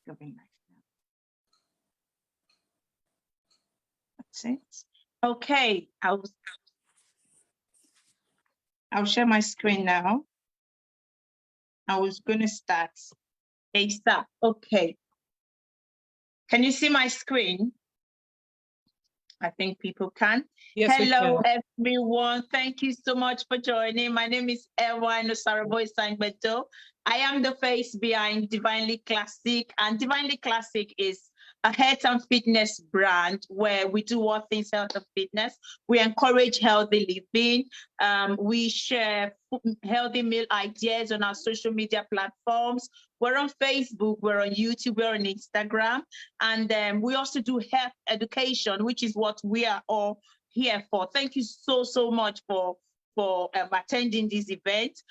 Going live now. That's it. Okay, I'll share my screen now. I was going to start. Hey, start. Okay. Can you see my screen? I think people can. Yes, hello, everyone. Thank you so much for joining. My name is Ewa Nosaraboy Sangbeto. I am the face behind Divinely Classic, and Divinely Classic is a health and fitness brand where we do all things health and fitness. We encourage healthy living. We share healthy meal ideas on our social media platforms. We're on Facebook, we're on YouTube, we're on Instagram. And we also do health education, which is what we are all here for. Thank you so much for attending this event.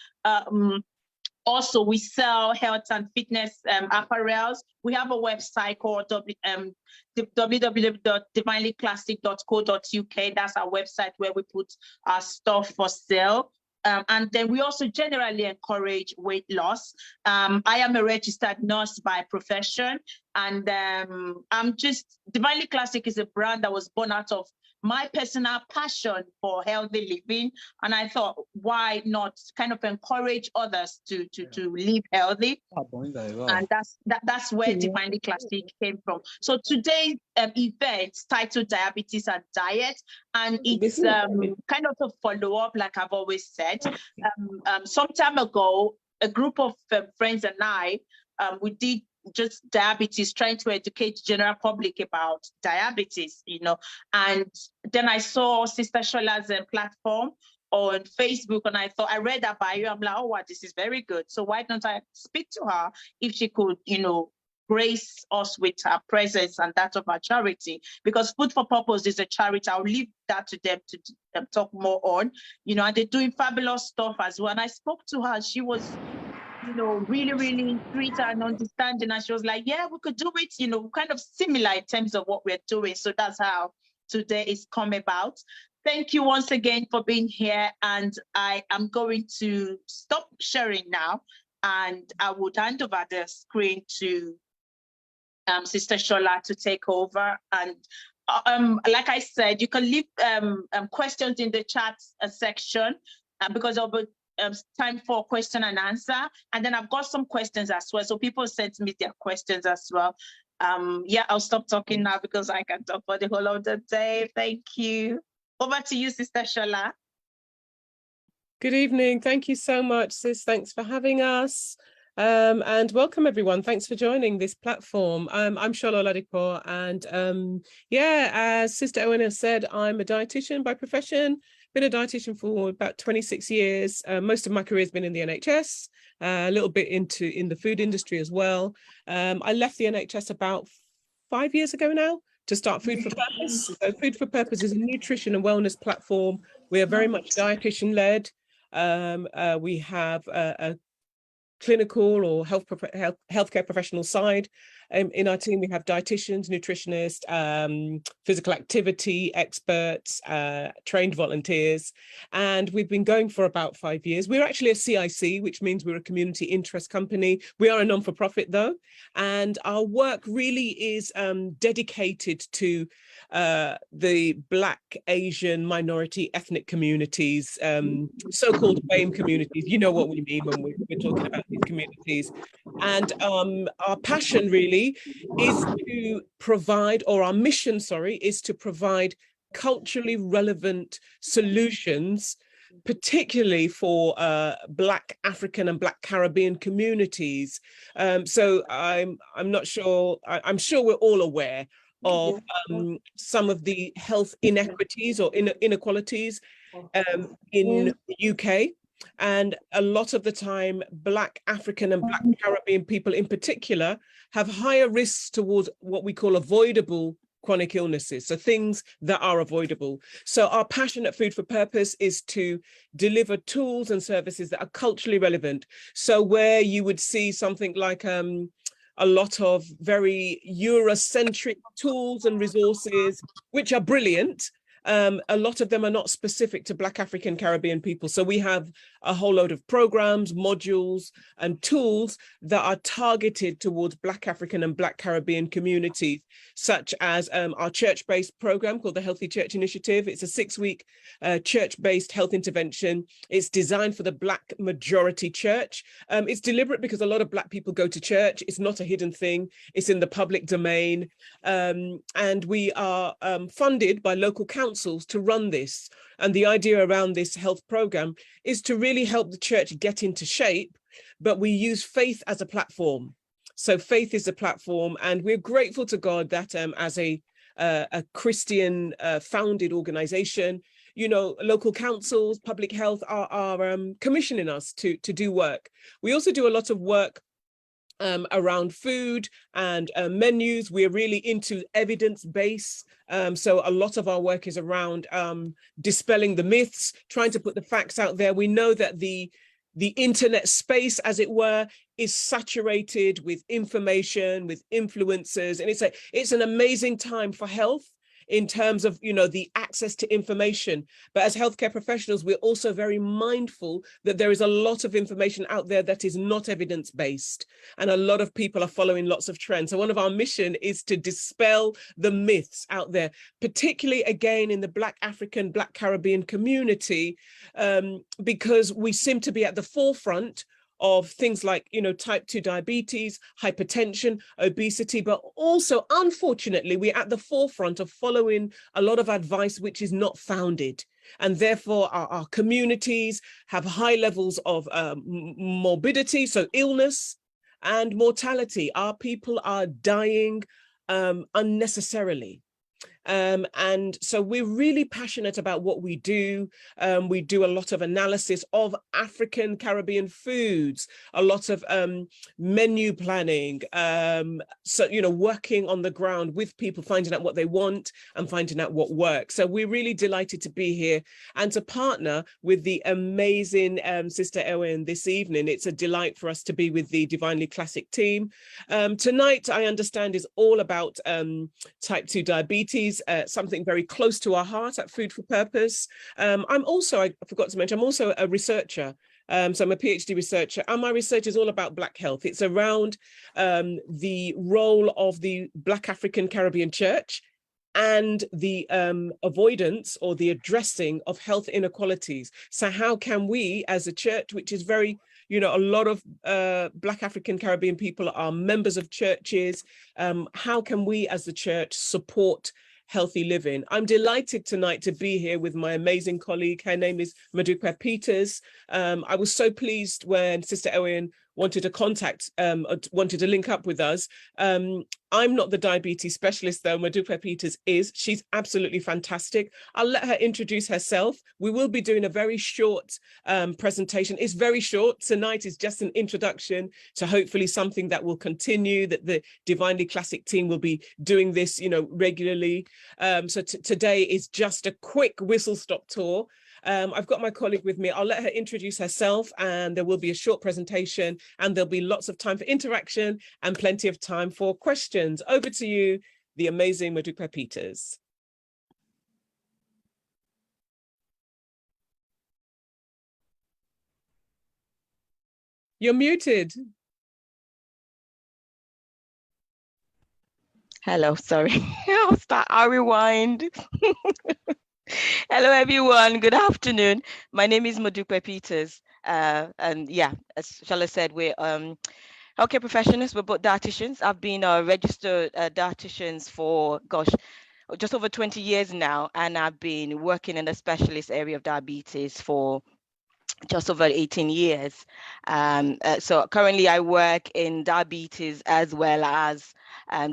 Also, we sell health and fitness apparels. We have a website called www.divinelyclassic.co.uk. That's our website where we put our stuff for sale. And then we also generally encourage weight loss. I am a registered nurse by profession, and Divinely Classic is a brand that was born out of my personal passion for healthy living. And I thought, why not kind of encourage others to live healthy? And that's where Divinely Classic came from. So today's event titled Diabetes and Diet, and it's kind of a follow-up, like I've always said. Some time ago, a group of friends and I, we did just diabetes, trying to educate the general public about diabetes, and then I saw Sister Shola's platform on Facebook, and I thought, I read that bio, I'm like, oh wow, this is very good. So why don't I speak to her if she could, grace us with her presence and that of our charity, because Food for Purpose is a charity. I'll leave that to them to talk more on, and they're doing fabulous stuff as well. And I spoke to her, she was really sweet and understanding. And she was like, yeah, we could do it, kind of similar in terms of what we're doing. So that's how today is come about. Thank you once again for being here. And I am going to stop sharing now, and I would hand over the screen to Sister Shola to take over. And like I said, you can leave questions in the chat section because I'll be time for question and answer, and then I've got some questions as well, so people sent me their questions as well. Yeah, I'll stop talking now because I can talk for the whole of the day. Thank you. Over to you, Sister Shola. Good evening. Thank you so much, sis. Thanks for having us. And welcome everyone. Thanks for joining this platform. I'm Shola Oladipo, and yeah, as Sister Owen said, I'm a dietitian by profession. Been a dietitian for about 26 years. Most of my career has been in the NHS, a little bit in the food industry as well. I left the NHS about 5 years ago now to start Food for Purpose. So Food for Purpose is a nutrition and wellness platform. We are very much dietitian led. We have a clinical or healthcare professional side. In our team, we have dietitians, nutritionists, physical activity experts, trained volunteers, and we've been going for about 5 years. We're actually a CIC, which means we're a community interest company. We are a non-for-profit though, and our work really is dedicated to the Black, Asian, minority, ethnic communities, so-called BAME communities. You know what we mean when we're talking about these communities. And our passion really is to provide, or our mission, sorry, is to provide culturally relevant solutions, particularly for Black African and Black Caribbean communities. So I'm not sure, I'm sure we're all aware of some of the health inequities or inequalities in the UK. And a lot of the time, Black African and Black Caribbean people in particular have higher risks towards what we call avoidable chronic illnesses, so things that are avoidable. So our passion at Food for Purpose is to deliver tools and services that are culturally relevant. So where you would see something like a lot of very Eurocentric tools and resources, which are brilliant, a lot of them are not specific to Black African Caribbean people. So we have a whole load of programs, modules, and tools that are targeted towards Black African and Black Caribbean communities, such as our church-based program called the Healthy Church Initiative. It's a 6-week church-based health intervention. It's designed for the Black majority church. It's deliberate because a lot of Black people go to church. It's not a hidden thing. It's in the public domain. And we are funded by local councils to run this. And the idea around this health program is to really help the church get into shape, but we use faith as a platform. So faith is a platform, and we're grateful to God that as a Christian founded organization, you know, local councils, public health are commissioning us to do work. We also do a lot of work around food and menus. We're really into evidence-based. So a lot of our work is around dispelling the myths, trying to put the facts out there. We know that the internet space, as it were, is saturated with information, with influencers, and it's an amazing time for health in terms of, you know, the access to information. But as healthcare professionals, we're also very mindful that there is a lot of information out there that is not evidence-based, and a lot of people are following lots of trends. So one of our mission is to dispel the myths out there, particularly again in the Black African, Black Caribbean community, because we seem to be at the forefront of things like, you know, type 2 diabetes, hypertension, obesity, but also, unfortunately, we're at the forefront of following a lot of advice which is not founded. And therefore, our communities have high levels of morbidity, so illness and mortality. Our people are dying unnecessarily. And so we're really passionate about what we do. We do a lot of analysis of African Caribbean foods, a lot of menu planning. So, you know, working on the ground with people, finding out what they want and finding out what works. So we're really delighted to be here and to partner with the amazing Sister Ewen this evening. It's a delight for us to be with the Divinely Classic team. Tonight, I understand, is all about type 2 diabetes. Something very close to our heart at Food for Purpose. I'm also, I forgot to mention, I'm also a researcher. So I'm a PhD researcher, and my research is all about Black health. It's around the role of the Black African Caribbean Church and the avoidance or the addressing of health inequalities. So how can we, as a church, which is very, you know, a lot of Black African Caribbean people are members of churches, how can we as the church support healthy living? I'm delighted tonight to be here with my amazing colleague. Her name is Modupe Peters. I was so pleased when Sister Ewen wanted to wanted to link up with us. I'm not the diabetes specialist, though. Modupe Peters is. She's absolutely fantastic. I'll let her introduce herself. We will be doing a very short presentation. It's very short. Tonight is just an introduction to hopefully something that will continue, that the Divinely Classic team will be doing this, you know, regularly. So today is just a quick whistle-stop tour. I've got my colleague with me. I'll let her introduce herself, and there will be a short presentation, and there'll be lots of time for interaction and plenty of time for questions. Over to you, the amazing Modupe Peters. You're muted. Hello, sorry. I'll rewind. Hello, everyone. Good afternoon. My name is Modupe Peters. And yeah, as Shala said, we're healthcare professionals. We're both dietitians. I've been registered dietitians for, gosh, just over 20 years now. And I've been working in the specialist area of diabetes for just over 18 years. So currently I work in diabetes as well as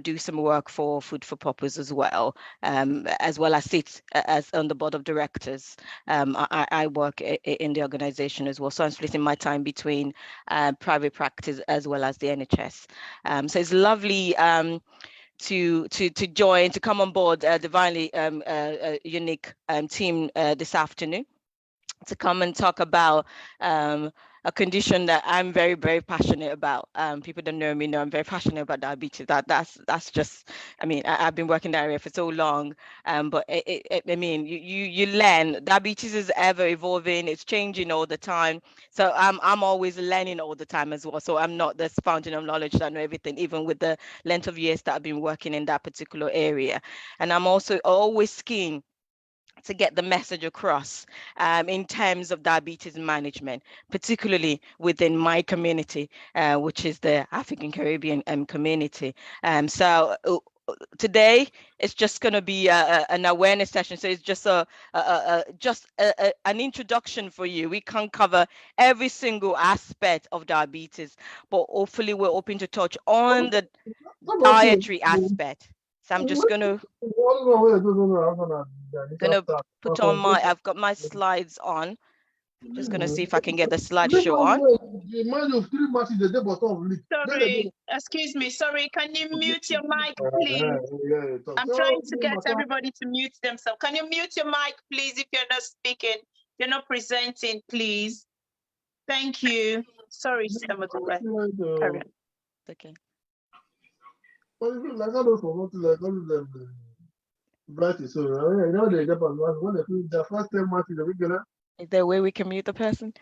do some work for Food for Purpose as well as sit as on the board of directors. I work in the organization as well. So I'm splitting my time between private practice as well as the NHS. So it's lovely to join, to come on board Divinely unique team this afternoon, to come and talk about a condition that I'm very, very passionate about. People that know me know I'm very passionate about diabetes. That's just, I mean, I've been working that area for so long. But I mean, you learn. Diabetes is ever evolving. It's changing all the time. So I'm always learning all the time as well. So I'm not this fountain of knowledge that I know everything, even with the length of years that I've been working in that particular area. And I'm also always keen to get the message across in terms of diabetes management, particularly within my community, which is the African Caribbean community. So today it's just going to be an awareness session. So it's just an introduction for you. We can't cover every single aspect of diabetes, but hopefully we're open to touch on the dietary aspect. So I'm just gonna put on my, I've got my slides on. I'm just gonna see if I can get the slideshow on. Sorry, excuse me. Sorry, can you mute your mic, please? I'm trying to get everybody to mute themselves. Can you mute your mic, please, if you're not speaking, you're not presenting, please? Thank you. Sorry, Sister Modupe. Okay. Is there a way we can mute the person?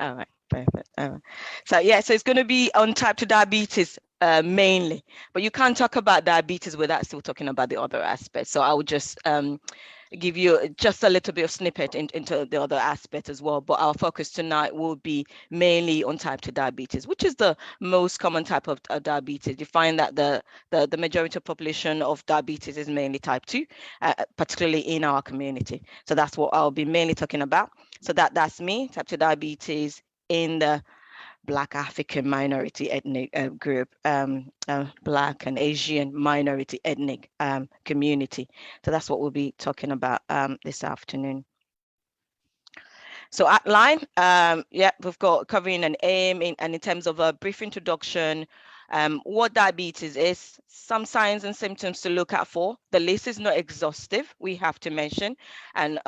All right, perfect. All right. So yeah, so it's going to be on type 2 diabetes mainly, but you can't talk about diabetes without still talking about the other aspects. So I would just give you just a little bit of snippet into the other aspect as well. But our focus tonight will be mainly on type 2 diabetes, which is the most common type of diabetes. You find that the majority of population of diabetes is mainly type 2, particularly in our community. So that's what I'll be mainly talking about. So that's me, type 2 diabetes in the Black African minority ethnic group, Black and Asian minority ethnic community. So that's what we'll be talking about this afternoon. So outline, yeah, we've got covering an aim and in terms of a brief introduction, what diabetes is, some signs and symptoms to look out for. The list is not exhaustive, we have to mention, and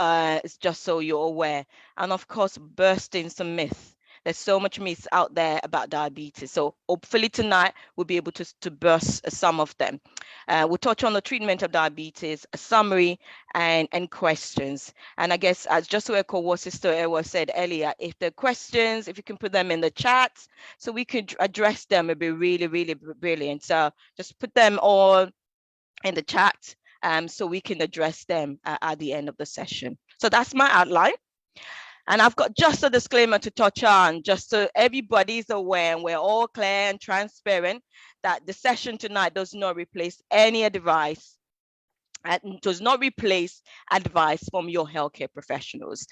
it's just so you're aware. And of course, bursting some myths. There's so much myths out there about diabetes. So hopefully tonight we'll be able to burst some of them. We'll touch on the treatment of diabetes, a summary and questions. And I guess as just to echo what Sister Ewa said earlier, if there are questions, if you can put them in the chat so we could address them, it'd be really, really brilliant. So just put them all in the chat so we can address them at the end of the session. So that's my outline. And I've got just a disclaimer to touch on, just so everybody's aware and we're all clear and transparent that the session tonight does not replace any advice and does not replace advice from your healthcare professionals,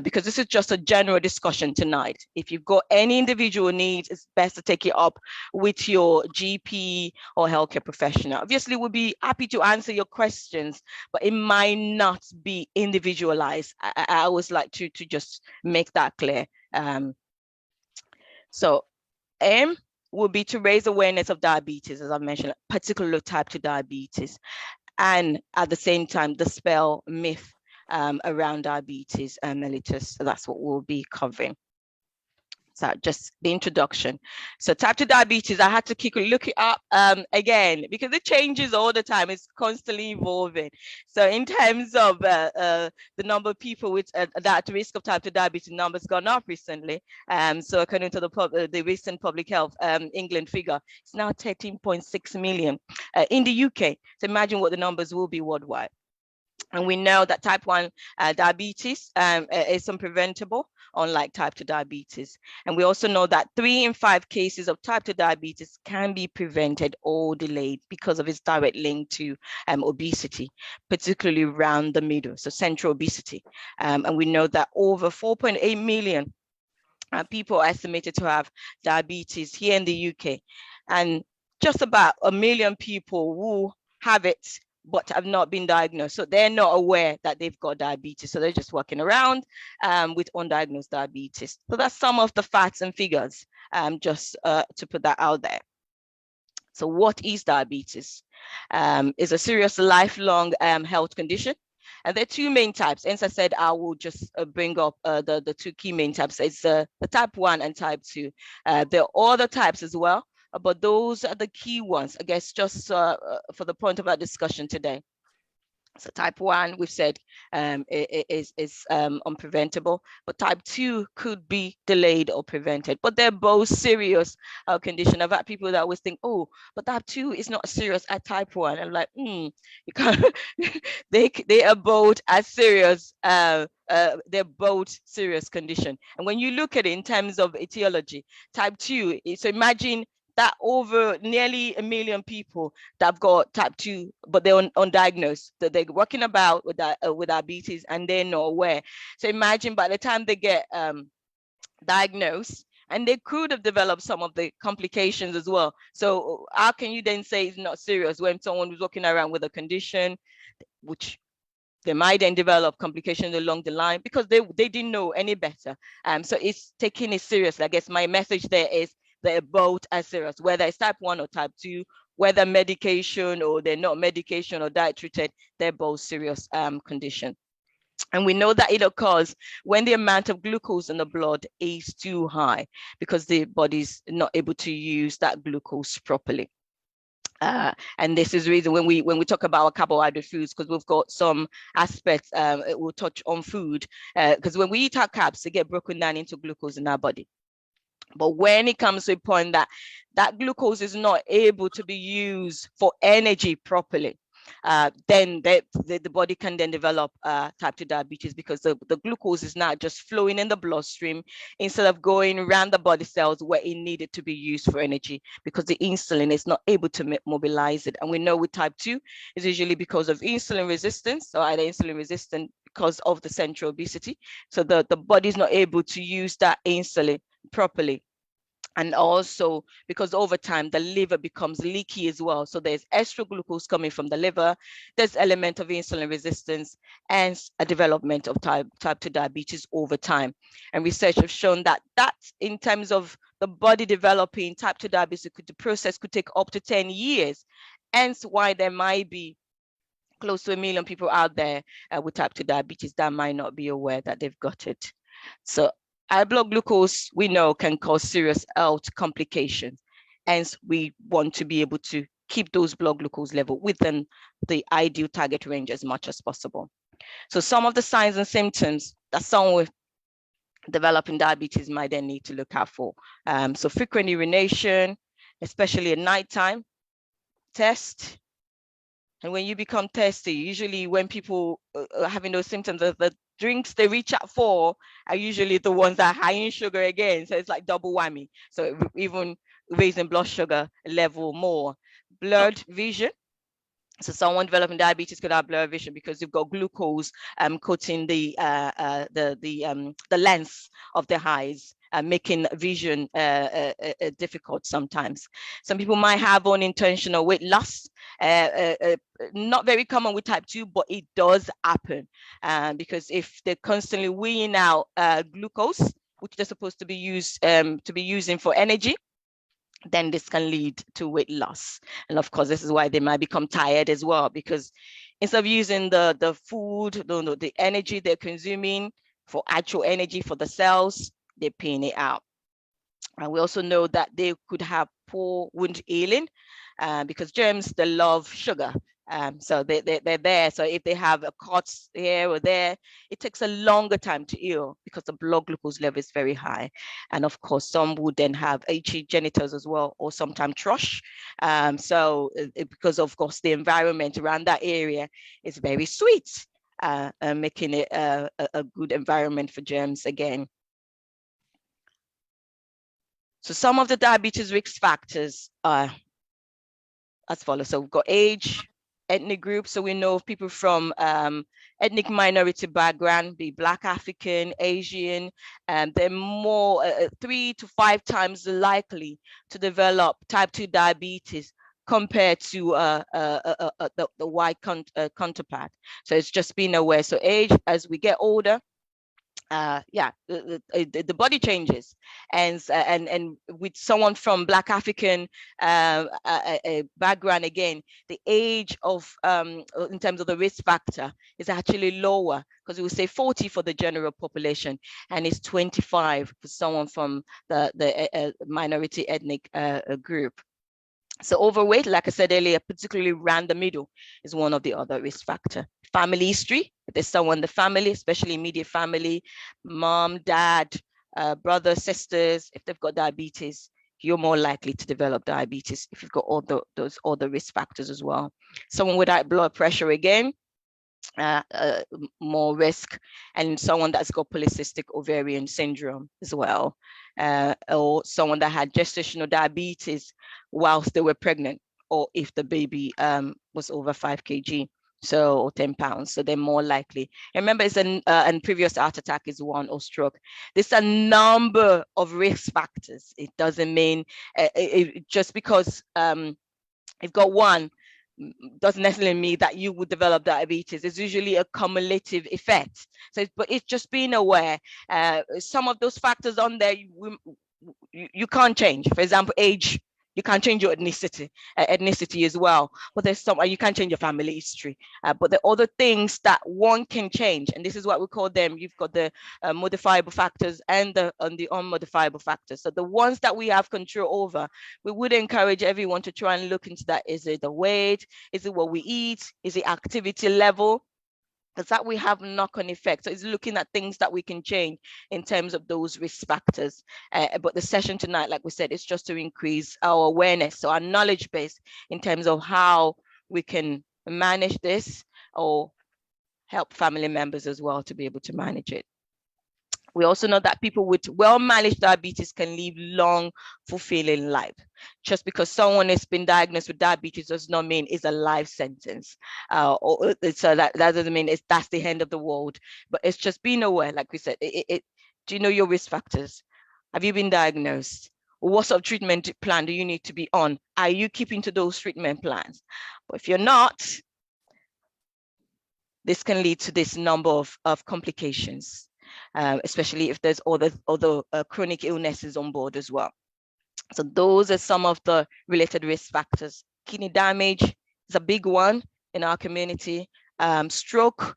because this is just a general discussion tonight. If you've got any individual needs, it's best to take it up with your GP or healthcare professional. Obviously, we'll be happy to answer your questions, but it might not be individualized. I always like to just make that clear. So aim will be to raise awareness of diabetes, as I mentioned, particularly type 2 diabetes, and at the same time dispel myth around diabetes mellitus. So that's what we'll be covering. So just the introduction. So type 2 diabetes, I had to look it up again because it changes all the time. It's constantly evolving. So in terms of the number of people with that risk of type 2 diabetes, numbers gone up recently. So according to the recent Public Health England figure, it's now 13.6 million in the UK. So imagine what the numbers will be worldwide. And we know that type 1 diabetes is unpreventable, unlike type 2 diabetes. And we also know that 3 in 5 cases of type 2 diabetes can be prevented or delayed because of its direct link to obesity, particularly around the middle, so central obesity. And we know that over 4.8 million people are estimated to have diabetes here in the UK. And just about 1 million people who have it but have not been diagnosed. So they're not aware that they've got diabetes. So they're just walking around with undiagnosed diabetes. So that's some of the facts and figures, just to put that out there. So what is diabetes? It's a serious lifelong health condition. And there are two main types. As I said, I will just bring up the two key main types. It's the type 1 and type 2. There are other types as well, but those are the key ones, I guess, just for the point of our discussion today. So type 1, we've said, is unpreventable, but type 2 could be delayed or prevented. But they're both serious condition. I've had people that always think, oh, but type 2 is not serious as type 1. I'm like, you can't. they are both as serious. They're both serious condition. And when you look at it in terms of etiology, type 2, so imagine that over nearly 1 million people that have got type 2, but they're undiagnosed, that they're working about with diabetes and they're not aware. So imagine by the time they get diagnosed, and they could have developed some of the complications as well. So how can you then say it's not serious when someone who's walking around with a condition, which they might then develop complications along the line because they didn't know any better. So it's taking it seriously. I guess my message there is they're both as serious, whether it's type 1 or type 2, whether medication or they're not medication or diet treated, they're both serious condition. And we know that it occurs when the amount of glucose in the blood is too high because the body's not able to use that glucose properly. And this is the reason when we talk about our carbohydrate foods, because we've got some aspects we'll touch on food, because when we eat our carbs, they get broken down into glucose in our body. But when it comes to a point that glucose is not able to be used for energy properly, then the body can then develop type 2 diabetes because the glucose is not just flowing in the bloodstream instead of going around the body cells where it needed to be used for energy because the insulin is not able to mobilize it. And we know with type 2 is usually because of insulin resistance, or either insulin resistant because of the central obesity. So the body is not able to use that insulin properly. And also because over time, the liver becomes leaky as well. So there's extra glucose coming from the liver, there's element of insulin resistance and a development of type 2 diabetes over time. And research have shown that in terms of the body developing type 2 diabetes, the process could take up to 10 years. Hence why there might be close to 1 million people out there with type 2 diabetes that might not be aware that they've got it. So high blood glucose, we know, can cause serious health complications. Hence, we want to be able to keep those blood glucose level within the ideal target range as much as possible. So some of the signs and symptoms that someone with developing diabetes might then need to look out for. So frequent urination, especially at nighttime, test. And when you become thirsty, usually when people are having those symptoms, the drinks they reach out for are usually the ones that are high in sugar again. So it's like double whammy. So even raising blood sugar level more. Blurred vision. So someone developing diabetes could have blurred vision because you've got glucose coating the lens of the eyes, making vision difficult sometimes. Some people might have unintentional weight loss. Not very common with type 2, but it does happen because if they're constantly weaning out glucose, which they're supposed to be using for energy, then this can lead to weight loss. And of course, this is why they might become tired as well, because instead of using the food, the energy they're consuming for actual energy for the cells, they're paying it out. And we also know that they could have poor wound healing because germs, they love sugar. So they're there. So if they have a cut here or there, it takes a longer time to heal because the blood glucose level is very high. And of course, some would then have itchy genitals as well, or sometimes thrush. Because of course, the environment around that area is very sweet, making it a good environment for germs again. So some of the diabetes risk factors are as follows. So we've got age, ethnic groups. So we know of people from ethnic minority background, be Black, African, Asian, and they're more 3 to 5 times likely to develop type 2 diabetes compared to the white counterpart. So it's just being aware. So age, as we get older, the body changes, and with someone from Black African background, again, the age of in terms of the risk factor is actually lower, because we will say 40 for the general population, and it's 25 for someone from the minority ethnic group. So overweight, like I said earlier, particularly around the middle, is one of the other risk factor. Family history, if there's someone in the family, especially immediate family, mom, dad, brothers, sisters, if they've got diabetes, you're more likely to develop diabetes if you've got all those other risk factors as well. Someone with high blood pressure, again, more risk, and someone that's got polycystic ovarian syndrome as well, or someone that had gestational diabetes whilst they were pregnant, or if the baby was over 5 kg, so, or 10 pounds, so they're more likely. And remember, it's and previous heart attack is one, or stroke. There's a number of risk factors. It doesn't mean just because you've got one doesn't necessarily mean that you would develop diabetes. It's usually a cumulative effect. So, but it's just being aware. Some of those factors on there you can't change. For example, age. You can't change your ethnicity as well. But there's some, you can't change your family history. But the other things that one can change, and this is what we call them. You've got the modifiable factors and the unmodifiable factors. So the ones that we have control over, we would encourage everyone to try and look into that. Is it the weight? Is it what we eat? Is it activity level? Because that we have knock-on effect. So it's looking at things that we can change in terms of those risk factors. But the session tonight, like we said, is just to increase our awareness, so our knowledge base in terms of how we can manage this, or help family members as well to be able to manage it. We also know that people with well-managed diabetes can live long, fulfilling life. Just because someone has been diagnosed with diabetes does not mean it's a life sentence. So that doesn't mean that's the end of the world. But it's just being aware, like we said. Do you know your risk factors? Have you been diagnosed? What sort of treatment plan do you need to be on? Are you keeping to those treatment plans? But if you're not, this can lead to this number of complications. Especially if there's other chronic illnesses on board as well. So those are some of the related risk factors. Kidney damage is a big one in our community. Stroke,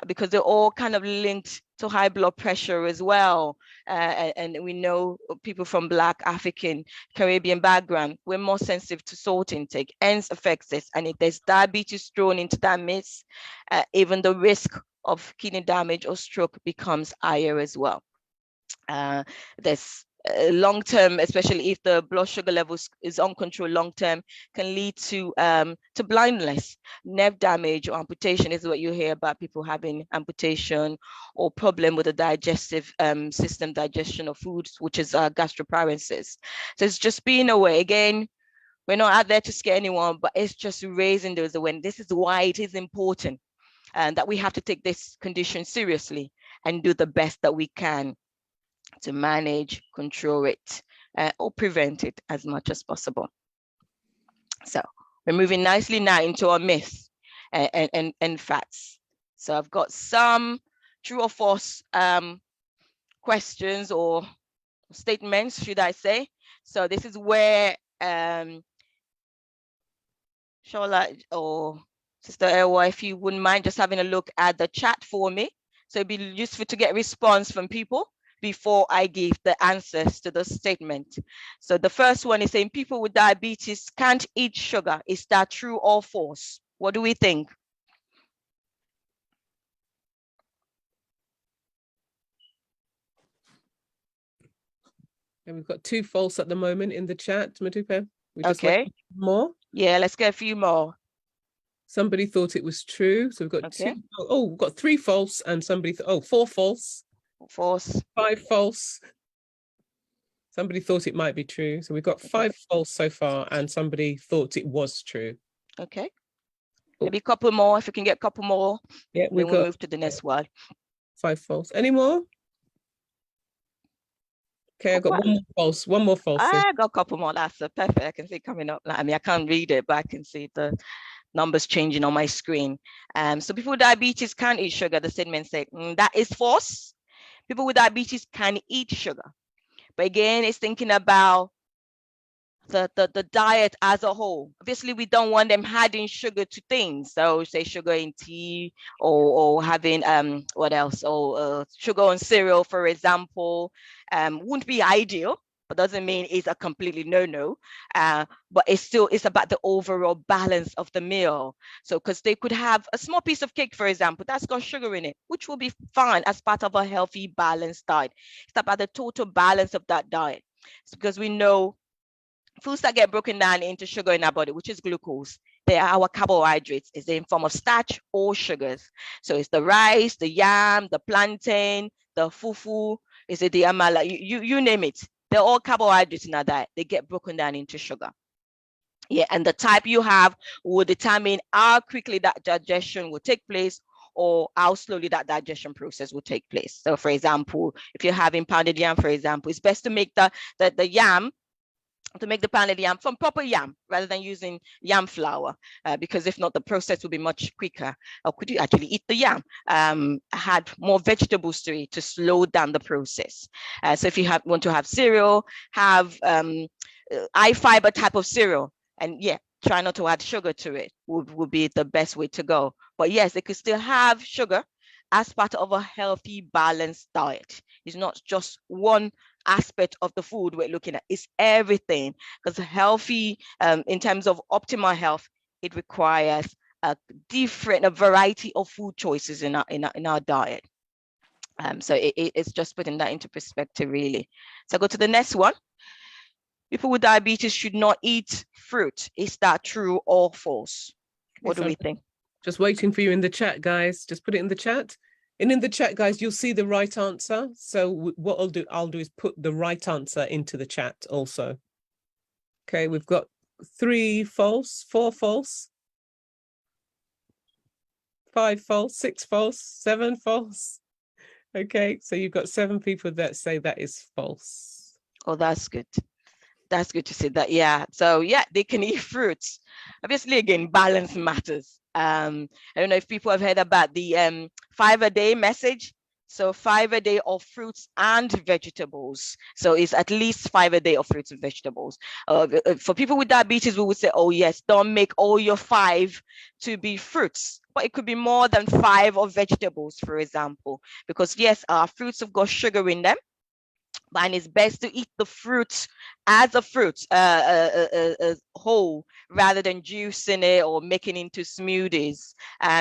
because they're all kind of linked to high blood pressure as well. And we know people from Black, African, Caribbean background, we're more sensitive to salt intake, hence affects this. And if there's diabetes thrown into that mix, even the risk of kidney damage or stroke becomes higher as well. There's long-term, especially if the blood sugar levels is uncontrolled long-term, can lead to blindness, nerve damage, or amputation. Is what you hear about people having amputation or problem with the digestive system, digestion of foods, which is gastroparesis. So it's just being aware. Again, we're not out there to scare anyone, but it's just raising those awareness. This is why it is important, and that we have to take this condition seriously and do the best that we can to manage, control it, or prevent it as much as possible. So we're moving nicely now into our myths and facts. So I've got some true or false questions or statements, should I say. So this is where Shola or Sister Ewa, if you wouldn't mind just having a look at the chat for me. So it'd be useful to get response from people before I give the answers to the statement. So the first one is saying people with diabetes can't eat sugar. Is that true or false? What do we think? And we've got 2 false at the moment in the chat, Modupe. Okay. More? Yeah, let's get a few more. Somebody thought it was true. So we've got 2. Oh, we've got 3 false and somebody, 4 false. False. 5 false. Somebody thought it might be true. So we've got 5 false so far, and somebody thought it was true. Okay. Maybe a couple more. If we can get a couple more, yeah, we'll move to the next one. 5 false. Any more? Okay, I've got 1 more false. 1 more false. I got a couple more. That's perfect. I can see coming up. I mean, I can't read it, but I can see the numbers changing on my screen. So people with diabetes can't eat sugar. The statement said that is false. People with diabetes can eat sugar. But again, it's thinking about the diet as a whole. Obviously, we don't want them adding sugar to things. So say sugar in tea, or having what else? Or sugar on cereal, for example, wouldn't be ideal, but doesn't mean it's a completely no-no. But it's about the overall balance of the meal. So because they could have a small piece of cake, for example, that's got sugar in it, which will be fine as part of a healthy, balanced diet. It's about the total balance of that diet. It's because we know foods that get broken down into sugar in our body, which is glucose, they are our carbohydrates. Is in form of starch or sugars. So it's the rice, the yam, the plantain, the fufu, is it the amala, you name it. They're all carbohydrates in our diet. They get broken down into sugar. Yeah, and the type you have will determine how quickly that digestion will take place, or how slowly that digestion process will take place. So for example, if you're having pounded yam, for example, it's best to make the yam, to make the pounded yam from proper yam rather than using yam flour, because if not, the process will be much quicker. Or could you actually eat the yam? Add more vegetables to it to slow down the process. So if you want to have cereal, have high fiber type of cereal, and yeah, try not to add sugar to it would be the best way to go. But yes, they could still have sugar as part of a healthy, balanced diet. It's not just one aspect of the food we're looking at, it's everything. Because healthy, in terms of optimal health, it requires a variety of food choices in our diet. So it's just putting that into perspective, really. So go to the next one. People with diabetes should not eat fruit. Is that true or false? What do we think? Just waiting for you in the chat, guys. Just put it in the chat. And in the chat, guys, you'll see the right answer. So what I'll do is put the right answer into the chat also. Okay, we've got 3 false, 4 false, 5 false, 6 false, 7 false. Okay, so you've got 7 people that say that is false. Oh, that's good. That's good to see that. Yeah. So yeah, they can eat fruits. Obviously, again, balance matters. I don't know if people have heard about the 5 a day message. So 5 a day of fruits and vegetables. So it's at least 5 a day of fruits and vegetables. For people with diabetes, we would say, oh yes, don't make all your 5 to be fruits, but it could be more than 5 of vegetables, for example, because yes, our fruits have got sugar in them. And it's best to eat the fruit as a fruit, whole, rather than juicing it or making into smoothies.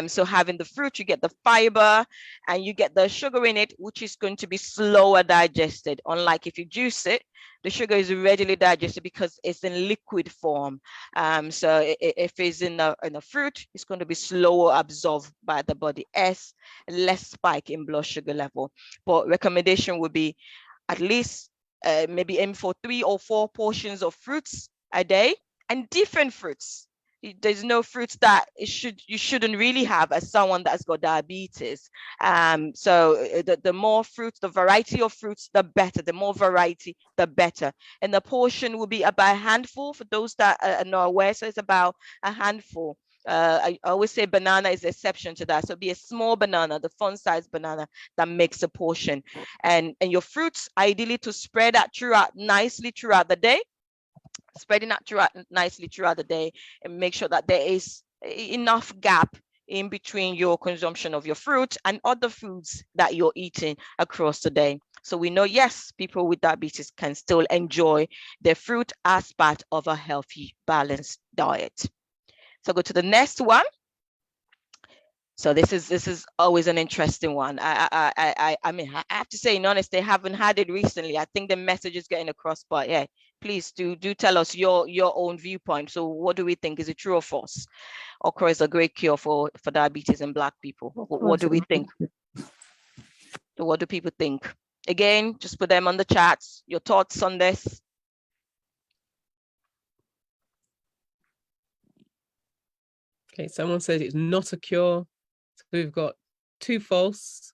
So having the fruit, you get the fiber and you get the sugar in it, which is going to be slower digested. Unlike if you juice it, the sugar is readily digested because it's in liquid form. So if it's in a fruit, it's going to be slower absorbed by the body, less spike in blood sugar level. But recommendation would be at least maybe aim for 3 or 4 portions of fruits a day, and different fruits. There's no fruits that you shouldn't really have as someone that's got diabetes. So the more fruits, the variety of fruits, the better. The more variety, the better. And the portion will be about a handful for those that are not aware. So it's about a handful. I always say banana is the exception to that. So be a small banana, the fun size banana, that makes a portion. And your fruits, ideally to spread that nicely throughout the day, spreading that nicely throughout the day, and make sure that there is enough gap in between your consumption of your fruit and other foods that you're eating across the day. So we know, yes, people with diabetes can still enjoy their fruit as part of a healthy, balanced diet. So go to the next one. So this is always an interesting one. I mean, I have to say, in honesty, I haven't had it recently. I think the message is getting across, but yeah, please do tell us your own viewpoint. So what do we think? Is it true or false? Okra is a great cure for diabetes in Black people. What do we think? So what do people think? Again, just put them on the chats. Your thoughts on this. Okay, someone said it's not a cure. So we've got 2 false.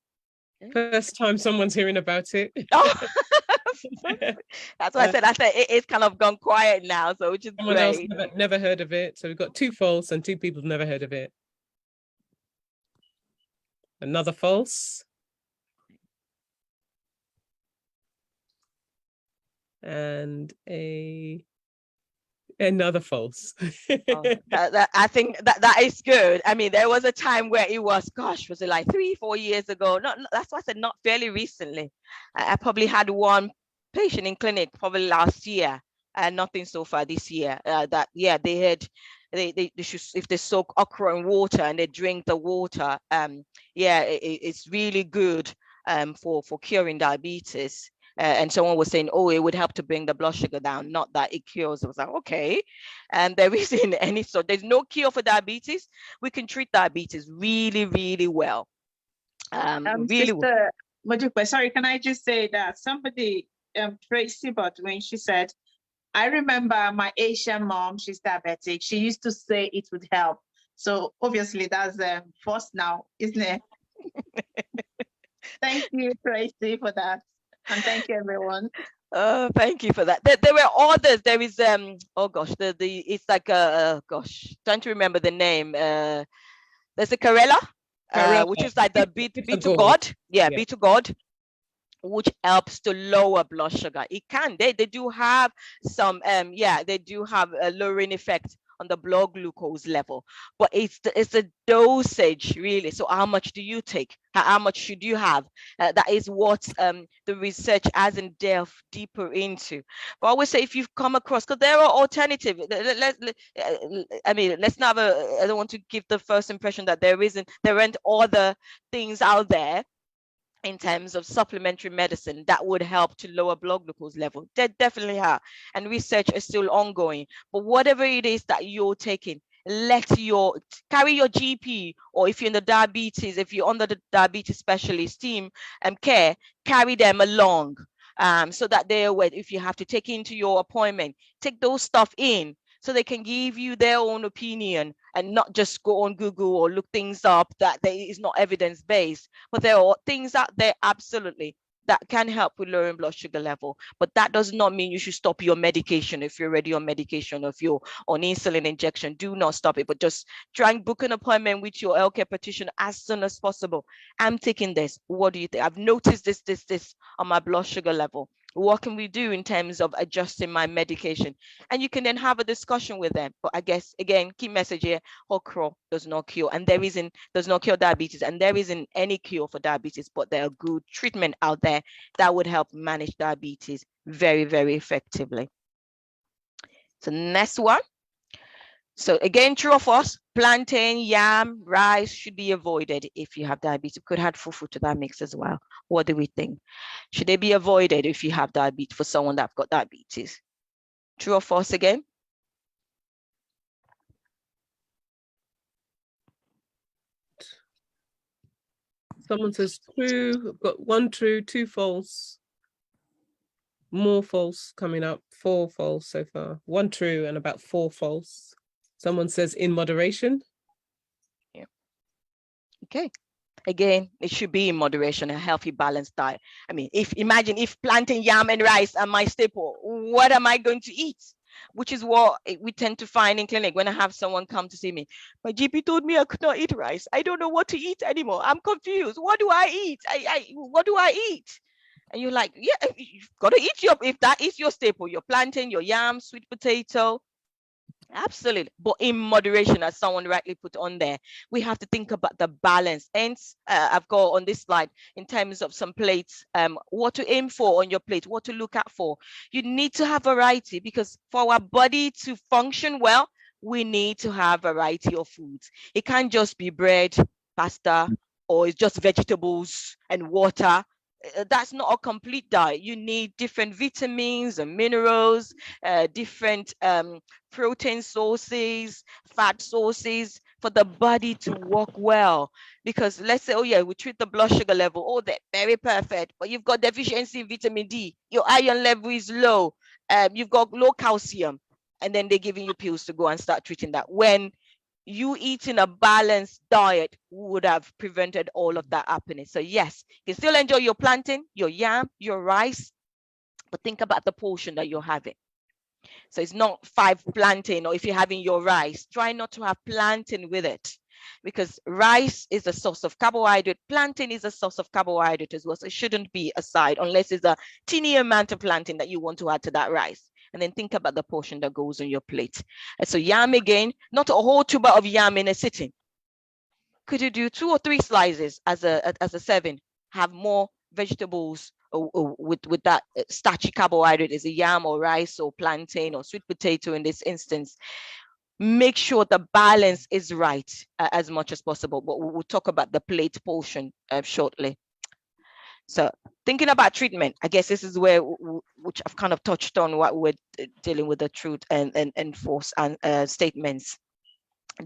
First time someone's hearing about it. Oh. That's why I said it's kind of gone quiet now, so which is someone great. else never heard of it. So we've got 2 false and 2 people have never heard of it. Another false. and another false. Oh, I think that is good. I mean, there was a time where it was, gosh, was it like 3-4 years ago? That's why I said not fairly recently. I probably had one patient in clinic probably last year, and nothing so far this year. They had they should, if they soak okra in water and they drink the water, it's really good for curing diabetes. And someone was saying, oh, it would help to bring the blood sugar down, not that it cures. I was like, okay. And there isn't any sort, there's no cure for diabetes. We can treat diabetes really, really well. Really well. Sister Modupe, sorry, can I just say that somebody, Tracy, but when she said, I remember my Asian mom, she's diabetic. She used to say it would help. So obviously that's false now, isn't it? Thank you, Tracy, for that. And thank you, everyone. Thank you for that. There were others. There is oh gosh, it's like trying to remember the name. There's a Karela, which is like the B2God. Yeah, B2God, which helps to lower blood sugar. It can. They do have some they do have a lowering effect on the blood glucose level, but it's the dosage really. So how much do you take? How much should you have? That is what the research hasn't delved deeper into. But I always say, if you've come across, because there are alternatives. Let's not have I don't want to give the first impression that there aren't other things out there in terms of supplementary medicine that would help to lower blood glucose level. They definitely are, and research is still ongoing. But whatever it is that you're taking, carry your GP, or if you're in the diabetes, if you're under the diabetes specialist team care, carry them along, so that they're aware. If you have to take into your appointment, take those stuff in, so they can give you their own opinion and not just go on Google or look things up that is not evidence-based. But there are things out there, absolutely, that can help with lowering blood sugar level. But that does not mean you should stop your medication if you're already on medication, or if you're on insulin injection. Do not stop it, but just try and book an appointment with your healthcare practitioner as soon as possible. I'm taking this. What do you think? I've noticed this on my blood sugar level. What can we do in terms of adjusting my medication? And you can then have a discussion with them. But I guess, again, key message here, okra does not cure, and does not cure diabetes, and there isn't any cure for diabetes, but there are good treatment out there that would help manage diabetes very, very effectively. So next one. So again, true or false, plantain, yam, rice should be avoided if you have diabetes. We could add fufu to that mix as well. What do we think? Should they be avoided if you have diabetes, for someone that's got diabetes? True or false again? Someone says true. I've got 1 true, 2 false. More false coming up. 4 false so far. 1 true and about 4 false. Someone says in moderation. Yeah. Okay. Again, it should be in moderation, a healthy, balanced diet. I mean, imagine if plantain, yam, and rice are my staple, what am I going to eat? Which is what we tend to find in clinic when I have someone come to see me. My GP told me I could not eat rice. I don't know what to eat anymore. I'm confused. What do I eat? What do I eat? And you're like, yeah, you've got to eat if that is your staple, your plantain, your yam, sweet potato. Absolutely, but in moderation, as someone rightly put on there. We have to think about the balance. Hence, I've got on this slide in terms of some plates, what to aim for on your plate, what to look out for. You need to have variety, because for our body to function well, we need to have variety of foods. It can't just be bread, pasta, or it's just vegetables and water. That's not a complete diet. You need different vitamins and minerals, different protein sources, fat sources for the body to work well. Because let's say, oh yeah, we treat the blood sugar level. Oh, they're very perfect, but you've got deficiency in vitamin D. Your iron level is low. You've got low calcium, and then they're giving you pills to go and start treating that. When you eating a balanced diet would have prevented all of that happening. So yes, you can still enjoy your plantain, your yam, your rice, but think about the portion that you're having. So it's not 5 plantain, or if you're having your rice, try not to have plantain with it. because rice is a source of carbohydrate, plantain is a source of carbohydrate as well. So it shouldn't be a side unless it's a teeny amount of plantain that you want to add to that rice. And then think about the portion that goes on your plate. And so yam again, not a whole tuber of yam in a sitting. Could you do 2 or 3 slices as a serving? Have more vegetables with that starchy carbohydrate, is a yam or rice or plantain or sweet potato in this instance. Make sure the balance is right as much as possible, but we'll talk about the plate portion shortly. So thinking about treatment, I guess this is where, which I've kind of touched on, what we're dealing with, the truth and force and statements.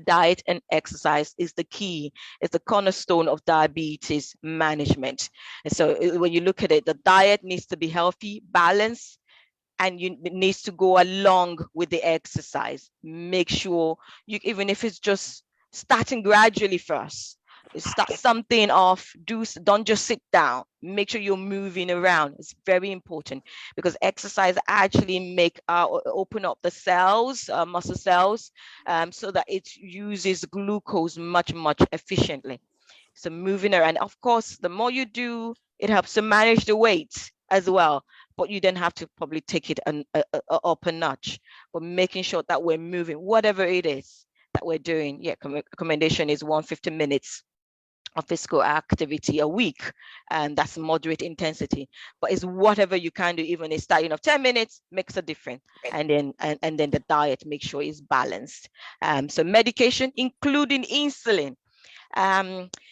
Diet and exercise is the key, it's the cornerstone of diabetes management. And so when you look at it, the diet needs to be healthy, balanced, and it needs to go along with the exercise. Make sure you, even if it's just starting gradually first, start something off, don't just sit down, make sure you're moving around. It's very important, because exercise actually open up the cells, muscle cells, so that it uses glucose much efficiently. So moving around, of course, the more you do, it helps to manage the weight as well, but you then have to probably take it up a notch. But making sure that we're moving, whatever it is that we're doing. Yeah, recommendation is 150 minutes of physical activity a week, and that's moderate intensity. But it's whatever you can do, even a starting of 10 minutes makes a difference. And then the diet, make sure is balanced. So medication, including insulin.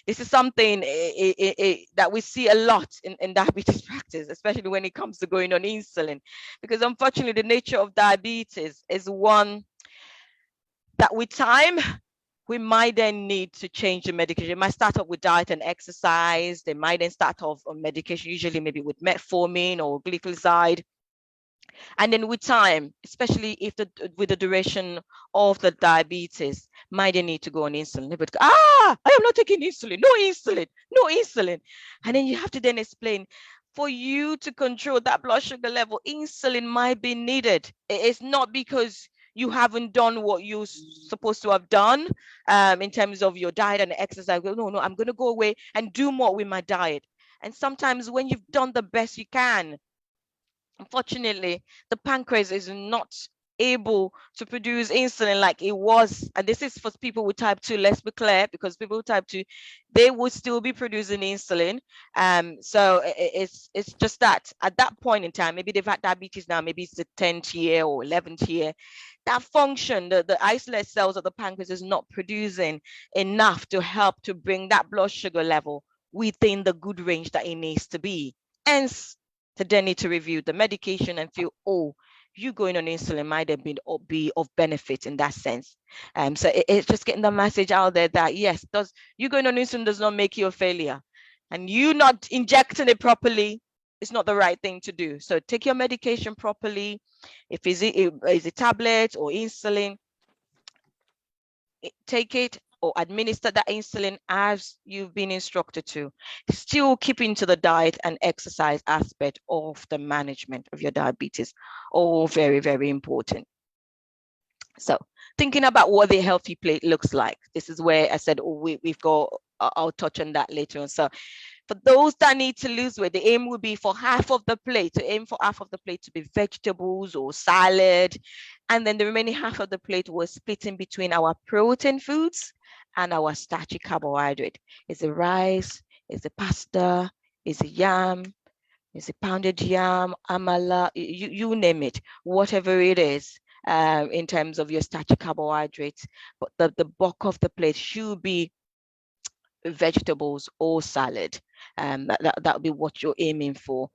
This is something that we see a lot in diabetes practice, especially when it comes to going on insulin, because unfortunately the nature of diabetes is one that with time, we might then need to change the medication. It might start off with diet and exercise. They might then start off on medication, usually maybe with metformin or glycoside. And then with time, especially if with the duration of the diabetes, might then need to go on insulin. But I am not taking insulin, no insulin, no insulin. And then you have to then explain, for you to control that blood sugar level, insulin might be needed. It's not because you haven't done what you're supposed to have done in terms of your diet and exercise. No, I'm going to go away and do more with my diet. And sometimes when you've done the best you can, unfortunately, the pancreas is not able to produce insulin like it was. And this is for people with type 2, let's be clear, because people with type 2, they would still be producing insulin. So it's just that at that point in time, maybe they've had diabetes now, maybe it's the 10th year or 11th year, that function, the islet cells of the pancreas is not producing enough to help to bring that blood sugar level within the good range that it needs to be. Hence, to then need to review the medication and feel, oh, you going on insulin might have been be of benefit in that sense. So it's just getting the message out there that yes, you going on insulin does not make you a failure, and you not injecting it properly is not the right thing to do. So take your medication properly. If it's a tablet or insulin, take it or administer that insulin as you've been instructed to. Still keeping to the diet and exercise aspect of the management of your diabetes. All very, very important. So thinking about what the healthy plate looks like. This is where I said, we've got, I'll touch on that later on. So for those that need to lose weight, the aim would be for half of the plate, to be vegetables or salad. And then the remaining half of the plate was splitting between our protein foods and our starchy carbohydrate. Is it rice? Is it pasta? Is it yam? Is it pounded yam, amala? You name it, whatever it is. In terms of your starchy carbohydrates, but the bulk of the plate should be vegetables or salad. That would be what you're aiming for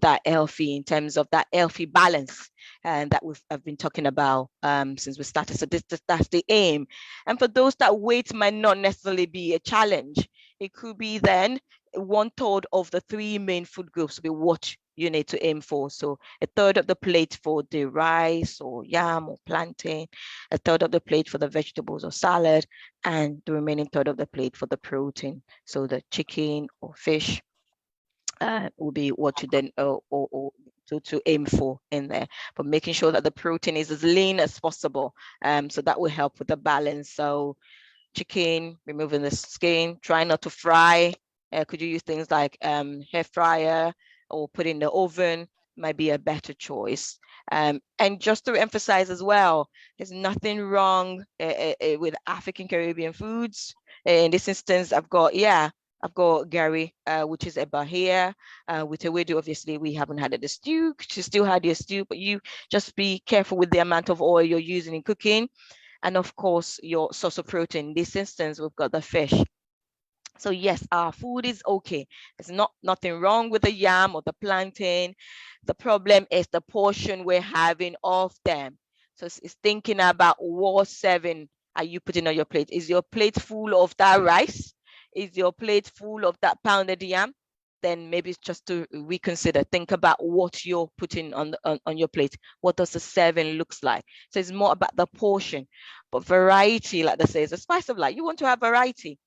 that healthy, in terms of that healthy balance, and that I've been talking about since we started. So that's the aim. And for those that weight might not necessarily be a challenge, it could be then 1/3 of the 3 main food groups will be what you need to aim for. So 1/3 of the plate for the rice or yam or plantain, 1/3 of the plate for the vegetables or salad, and the remaining 1/3 of the plate for the protein. So the chicken or fish will be what you then to aim for in there, but making sure that the protein is as lean as possible. So that will help with the balance. So chicken, removing the skin, try not to fry. Could you use things like hair fryer or put in the oven? Might be a better choice. And just to emphasize as well, there's nothing wrong with African Caribbean foods. In this instance, I've got Gary, which is eba here. With ewedu, obviously, we haven't had the stew. She still had your stew, but you just be careful with the amount of oil you're using in cooking. And of course, your source of protein. In this instance, we've got the fish. So yes, our food is okay. There's nothing wrong with the yam or the plantain. The problem is the portion we're having of them. So it's thinking about what serving are you putting on your plate? Is your plate full of that rice? Is your plate full of that pounded yam? Then maybe it's just to reconsider. Think about what you're putting on your plate. What does the serving looks like? So it's more about the portion. But variety, like they say, is the spice of life. You want to have variety.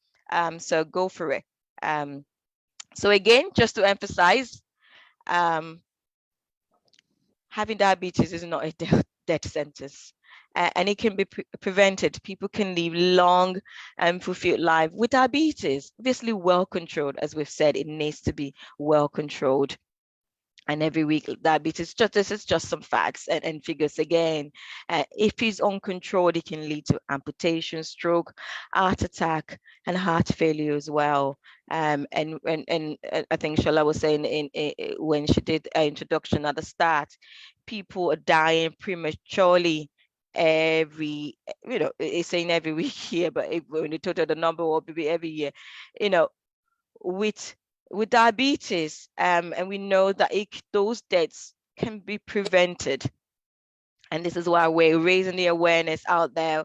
So go for it. So again, just to emphasize, having diabetes is not a death sentence, and it can be prevented. People can live long and fulfilled life with diabetes. Obviously, well controlled, as we've said, it needs to be well controlled. And every week, diabetes, this is just some facts and figures again. If it's uncontrolled, it can lead to amputation, stroke, heart attack, and heart failure as well. And I think Shola was saying when she did an introduction at the start, people are dying prematurely it's saying every week here, but when you total the number will be every year, with diabetes, and we know that those deaths can be prevented. And this is why we're raising the awareness out there.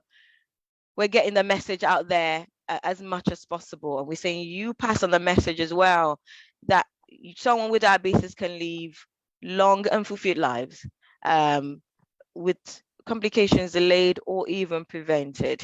We're getting the message out there as much as possible. And we're saying you pass on the message as well, that someone with diabetes can live long and fulfilled lives with complications delayed or even prevented.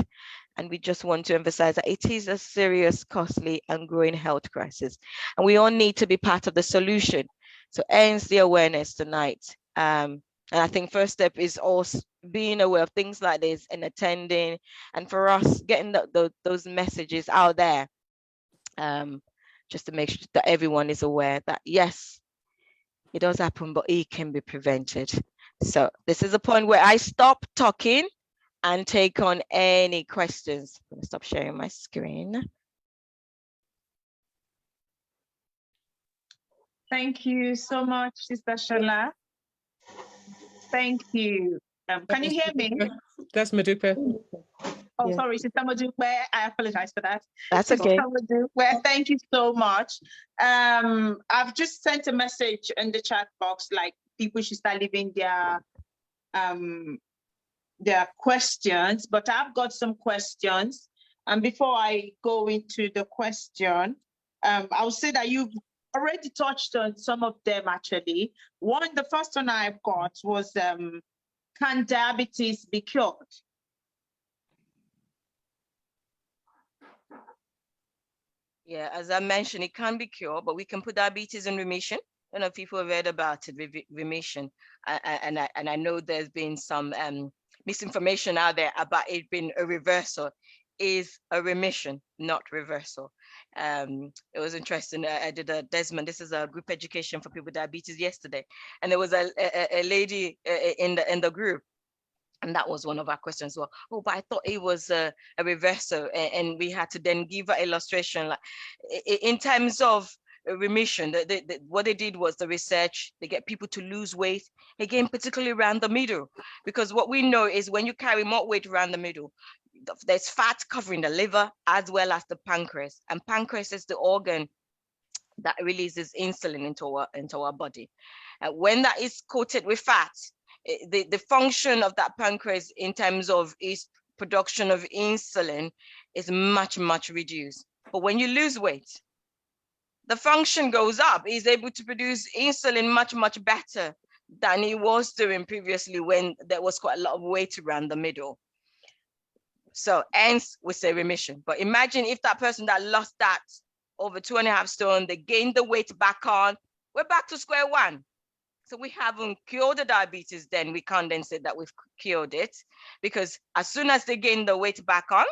And we just want to emphasize that it is a serious, costly, and growing health crisis. And we all need to be part of the solution. So hence the awareness tonight. And I think first step is also being aware of things like this and attending. And for us, getting those messages out there, just to make sure that everyone is aware that, yes, it does happen, but it can be prevented. So this is a point where I stop talking and take on any questions. I'm going to stop sharing my screen. Thank you so much, Sister Shola. Thank you. Can you hear me? That's Modupe. Oh, yeah. Sorry, Sister Modupe. I apologize for that. That's okay. Modupe, thank you so much. I've just sent a message in the chat box, like people should start leaving their questions, but I've got some questions. And before I go into the question, I'll say that you've already touched on some of them actually. The first one I've got was, can diabetes be cured? Yeah, as I mentioned, it can be cured, but we can put diabetes in remission. I don't know if people have read about it, remission. And I know there's been some misinformation out there about it being a reversal. Is a remission, not reversal. It was interesting. I did a Desmond. This is a group education for people with diabetes yesterday, and there was a lady in the group, and that was one of our questions. Well, oh, but I thought it was a reversal, and we had to then give an illustration, like in terms of remission. What they did was the research. They get people to lose weight, again, particularly around the middle, because what we know is when you carry more weight around the middle, there's fat covering the liver as well as the pancreas, and pancreas is the organ that releases insulin into our body. When that is coated with fat, the function of that pancreas in terms of its production of insulin is much reduced. But when you lose weight, the function goes up. It's able to produce insulin much better than it was doing previously when there was quite a lot of weight around the middle. So hence we say remission. But imagine if that person that lost that over 2.5 stone, they gained the weight back on, we're back to square one. So we haven't cured the diabetes, then we can't then say that we've cured it, because as soon as they gain the weight back on,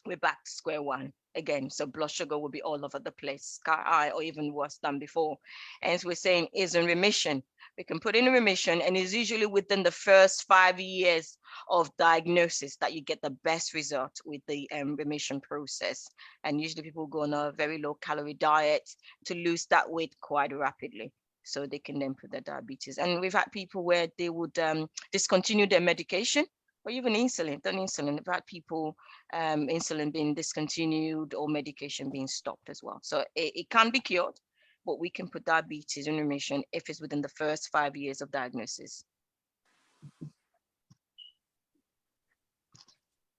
we're back to square one again. So blood sugar will be all over the place, sky high, or even worse than before. And as we're saying, is in remission. We can put in remission, and it's usually within the first 5 years of diagnosis that you get the best result with the remission process. And usually people go on a very low calorie diet to lose that weight quite rapidly, so they can then put their diabetes. And we've had people where they would discontinue their medication, or even insulin, We've had people, insulin being discontinued or medication being stopped as well. So it can be cured, but we can put diabetes in remission if it's within the first 5 years of diagnosis.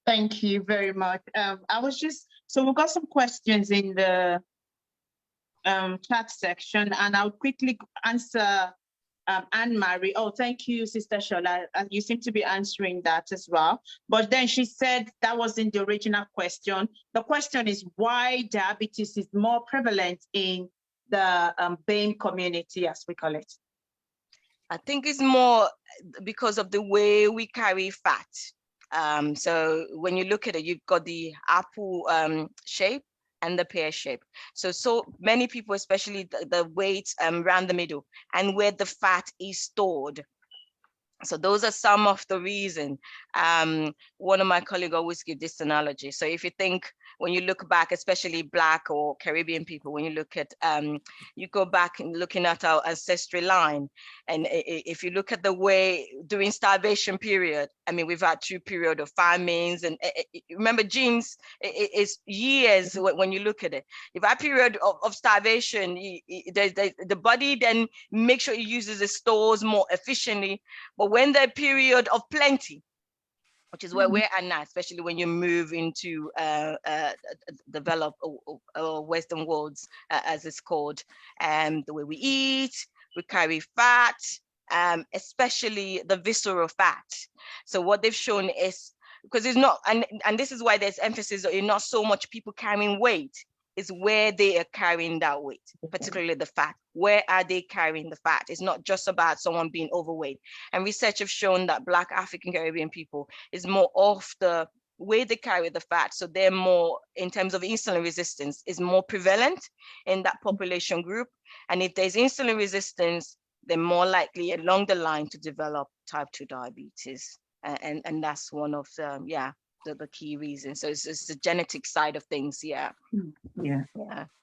Thank you very much. So we've got some questions in the chat section, and I'll quickly answer Anne-Marie. Oh, thank you, Sister Shola. You seem to be answering that as well. But then she said that wasn't the original question. The question is why diabetes is more prevalent in the BAME community, as we call it. I think it's more because of the way we carry fat. So when you look at it, you've got the apple shape and the pear shape. So many people, especially the weight around the middle and where the fat is stored. So those are some of the reason. One of my colleagues always give this analogy. So if you think, when you look back, especially Black or Caribbean people, when you look at, you go back and looking at our ancestry line, and if you look at the way during starvation period, I mean, we've had 2 periods of famines, and remember genes is years when you look at it. If that period of starvation, the body then makes sure it uses the stores more efficiently. But when the period of plenty, which is where we're at now, especially when you move into developed Western worlds, as it's called, the way we eat, we carry fat, especially the visceral fat. So what they've shown is, because it's not, and this is why there's emphasis on not so much people carrying weight, is where they are carrying that weight, particularly the fat. Where are they carrying the fat? It's not just about someone being overweight. And research have shown that Black African Caribbean people is more of the way they carry the fat. So they're more, in terms of insulin resistance, is more prevalent in that population group. And if there's insulin resistance, they're more likely along the line to develop type 2 diabetes. And that's one of the key reasons. So it's the genetic side of things. Yeah.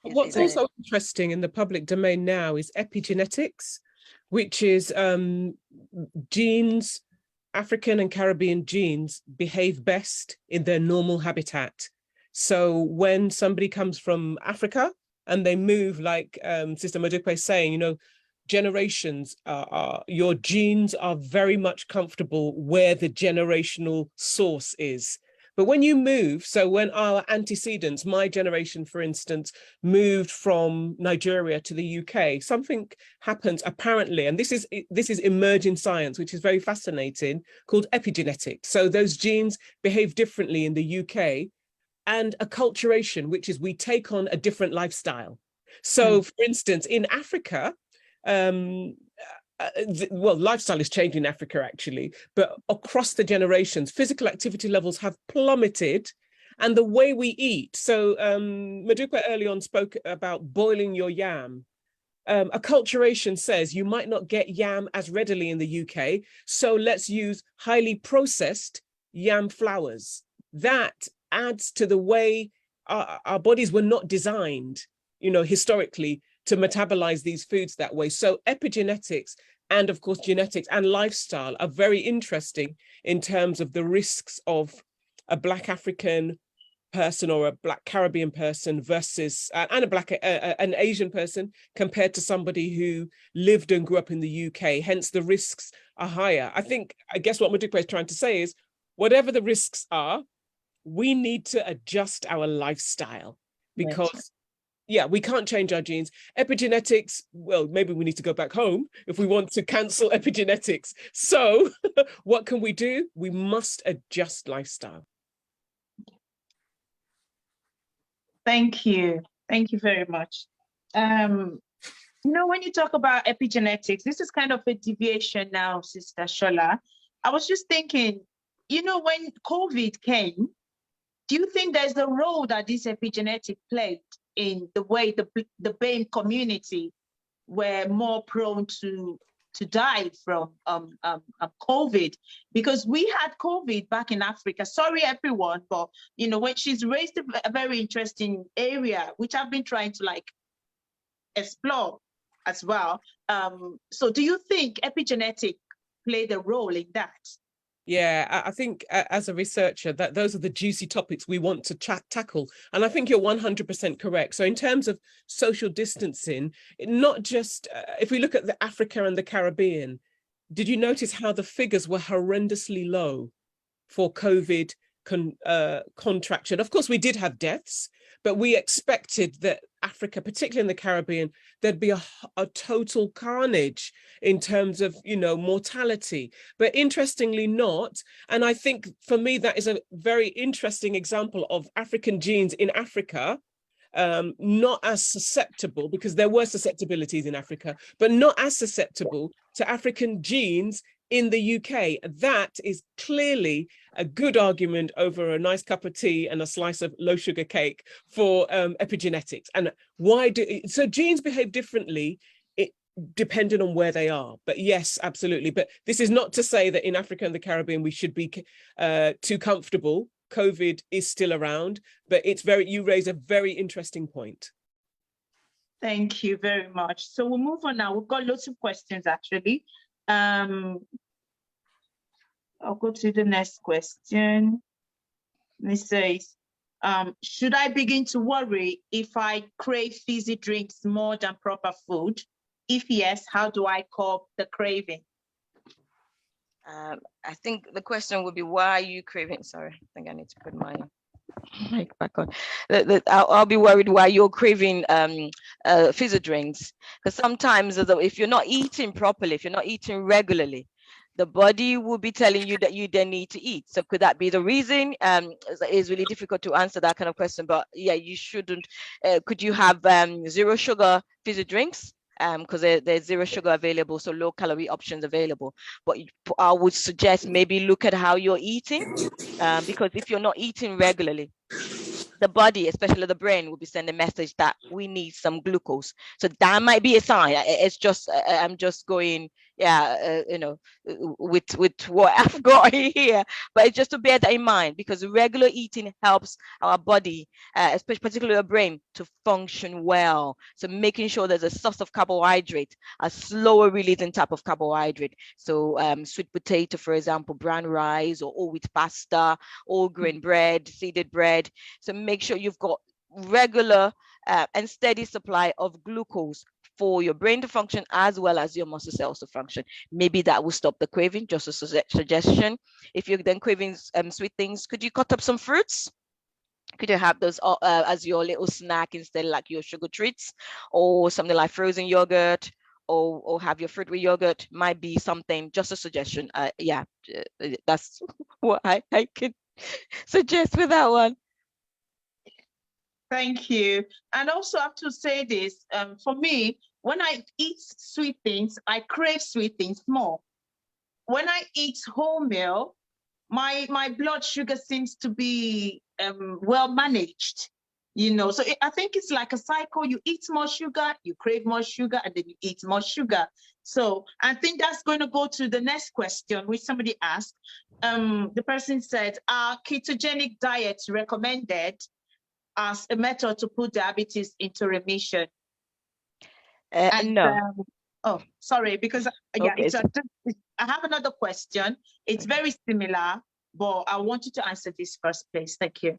What's also interesting in the public domain now is epigenetics, which is genes, African and Caribbean genes behave best in their normal habitat. So when somebody comes from Africa and they move, like Sister Modupe is saying, generations, your genes are very much comfortable where the generational source is. But when you move, so when our antecedents, my generation, for instance, moved from Nigeria to the UK, something happens apparently, and this is emerging science, which is very fascinating, called epigenetics. So those genes behave differently in the UK, and acculturation, which is we take on a different lifestyle. So for instance, in Africa, lifestyle is changing in Africa actually, but across the generations, physical activity levels have plummeted, and the way we eat. So Modupe early on spoke about boiling your yam. Acculturation says you might not get yam as readily in the UK, so let's use highly processed yam flours. That adds to the way our bodies were not designed, historically, to metabolize these foods that way. So epigenetics and of course genetics and lifestyle are very interesting in terms of the risks of a Black African person or a Black Caribbean person versus and an Asian person compared to somebody who lived and grew up in the UK. Hence the risks are higher. I guess what Modupe is trying to say is whatever the risks are, we need to adjust our lifestyle, because we can't change our genes. Epigenetics, well, maybe we need to go back home if we want to cancel epigenetics. So what can we do? We must adjust lifestyle. Thank you. Thank you very much. When you talk about epigenetics, this is kind of a deviation now, Sister Shola. I was just thinking, when COVID came, do you think there's a role that this epigenetic played in the way the BAME community were more prone to die from COVID? Because we had COVID back in Africa. Sorry, everyone, but when she's raised a very interesting area, which I've been trying to explore as well. So do you think epigenetic played a role in that? Yeah, I think as a researcher, that those are the juicy topics we want to tackle. And I think you're 100% correct. So in terms of social distancing, not just if we look at the Africa and the Caribbean, did you notice how the figures were horrendously low for COVID contraction? Of course, we did have deaths, but we expected that Africa, particularly in the Caribbean, there'd be a total carnage in terms of, mortality. But interestingly not. And I think for me, that is a very interesting example of African genes in Africa, not as susceptible, because there were susceptibilities in Africa, but not as susceptible to African genes in the UK. That is clearly a good argument over a nice cup of tea and a slice of low sugar cake for epigenetics. And so genes behave differently depending on where they are. But yes, absolutely. But this is not to say that in Africa and the Caribbean we should be too comfortable. COVID is still around, but you raise a very interesting point. Thank you very much. So we'll move on now. We've got lots of questions actually. I'll go to the next question. It says, should I begin to worry if I crave fizzy drinks more than proper food? If yes, how do I cope the craving? I think the question would be, why are you craving? Sorry, I think I need to put my mic back on. I'll be worried why you're craving fizzy drinks. Because sometimes if you're not eating properly, if you're not eating regularly, the body will be telling you that you then need to eat. So could that be the reason? It's really difficult to answer that kind of question, but yeah, you shouldn't. Could you have zero sugar fizzy drinks? Because there's zero sugar available, so low calorie options available. But I would suggest maybe look at how you're eating, because if you're not eating regularly, the body, especially the brain, will be sending a message that we need some glucose. So that might be a sign. It's just, I'm just going, with what I've got here. But it's just to bear that in mind, because regular eating helps our body, especially particularly our brain, to function well. So making sure there's a source of carbohydrate, a slower releasing type of carbohydrate. So sweet potato, for example, brown rice, or whole wheat pasta, whole grain bread, seeded bread. So make sure you've got regular and steady supply of glucose for your brain to function, as well as your muscle cells to function. Maybe that will stop the craving. Just a suggestion. If you're then craving sweet things, could you cut up some fruits? Could you have those as your little snack instead, like your sugar treats, or something like frozen yogurt, or have your fruit with yogurt? Might be something. Just a suggestion. That's what I could suggest with that one. Thank you. And also I have to say this, for me, when I eat sweet things, I crave sweet things more. When I eat wholemeal, my blood sugar seems to be well managed, so I think it's like a cycle. You eat more sugar, you crave more sugar, and then you eat more sugar. So I think that's going to go to the next question, which somebody asked. The person said, are ketogenic diets recommended as a method to put diabetes into remission? No. Oh, sorry, because okay. I have another question. It's very similar, but I want you to answer this first, please. Thank you.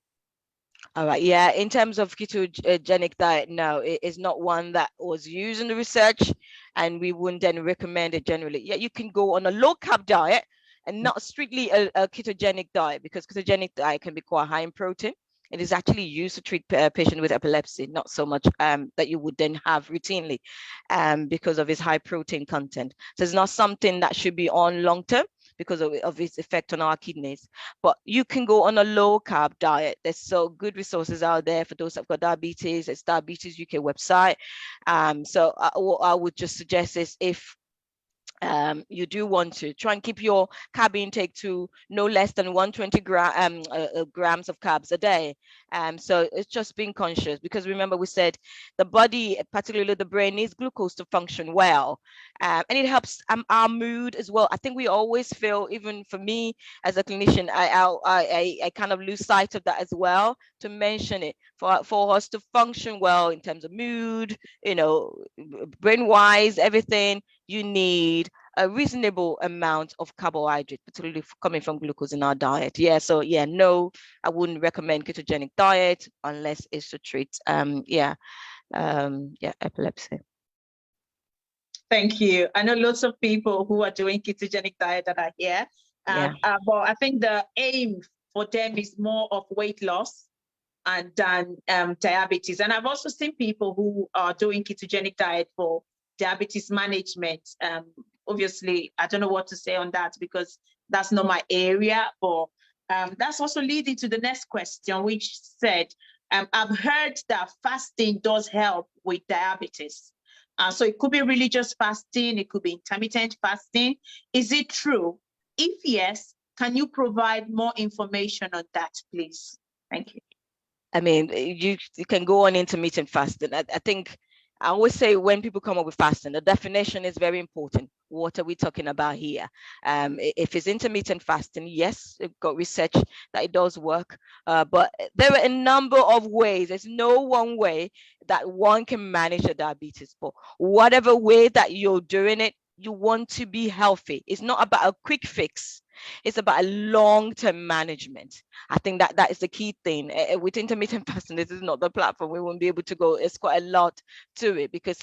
All right. Yeah. In terms of ketogenic diet, no, it is not one that was used in the research, and we wouldn't then recommend it generally. Yeah, you can go on a low carb diet and not strictly a ketogenic diet, because ketogenic diet can be quite high in protein. It is actually used to treat patients with epilepsy, not so much that you would then have routinely because of its high protein content. So it's not something that should be on long term because of its effect on our kidneys. But you can go on a low carb diet. There's so good resources out there for those that've got diabetes. It's Diabetes UK website. So what I would just suggest is, if you do want to try and keep your carb intake to no less than 120 grams of carbs a day. So it's just being conscious, because remember we said the body, particularly the brain, needs glucose to function well, and it helps our mood as well. I think we always feel, even for me as a clinician, I kind of lose sight of that as well, to mention it, for us to function well in terms of mood, brain wise, everything. You need a reasonable amount of carbohydrate, particularly coming from glucose in our diet. Yeah, so yeah, no, I wouldn't recommend ketogenic diet unless it's to treat epilepsy. Thank you. I know lots of people who are doing ketogenic diet that are here, but I think the aim for them is more of weight loss and than diabetes. And I've also seen people who are doing ketogenic diet for diabetes management. Obviously, I don't know what to say on that, because that's not my area, but that's also leading to the next question, which said, I've heard that fasting does help with diabetes. So it could be religious fasting, it could be intermittent fasting. Is it true? If yes, can you provide more information on that, please? Thank you. I mean, you can go on intermittent fasting. I think I always say, when people come up with fasting, the definition is very important. What are we talking about here? If it's intermittent fasting, yes, we've got research that it does work, but there are a number of ways. There's no one way that one can manage the diabetes, but whatever way that you're doing it, you want to be healthy. It's not about a quick fix. It's about a long-term management. I think that is the key thing. With intermittent fasting, this is not the platform. We won't be able to go. It's quite a lot to it, because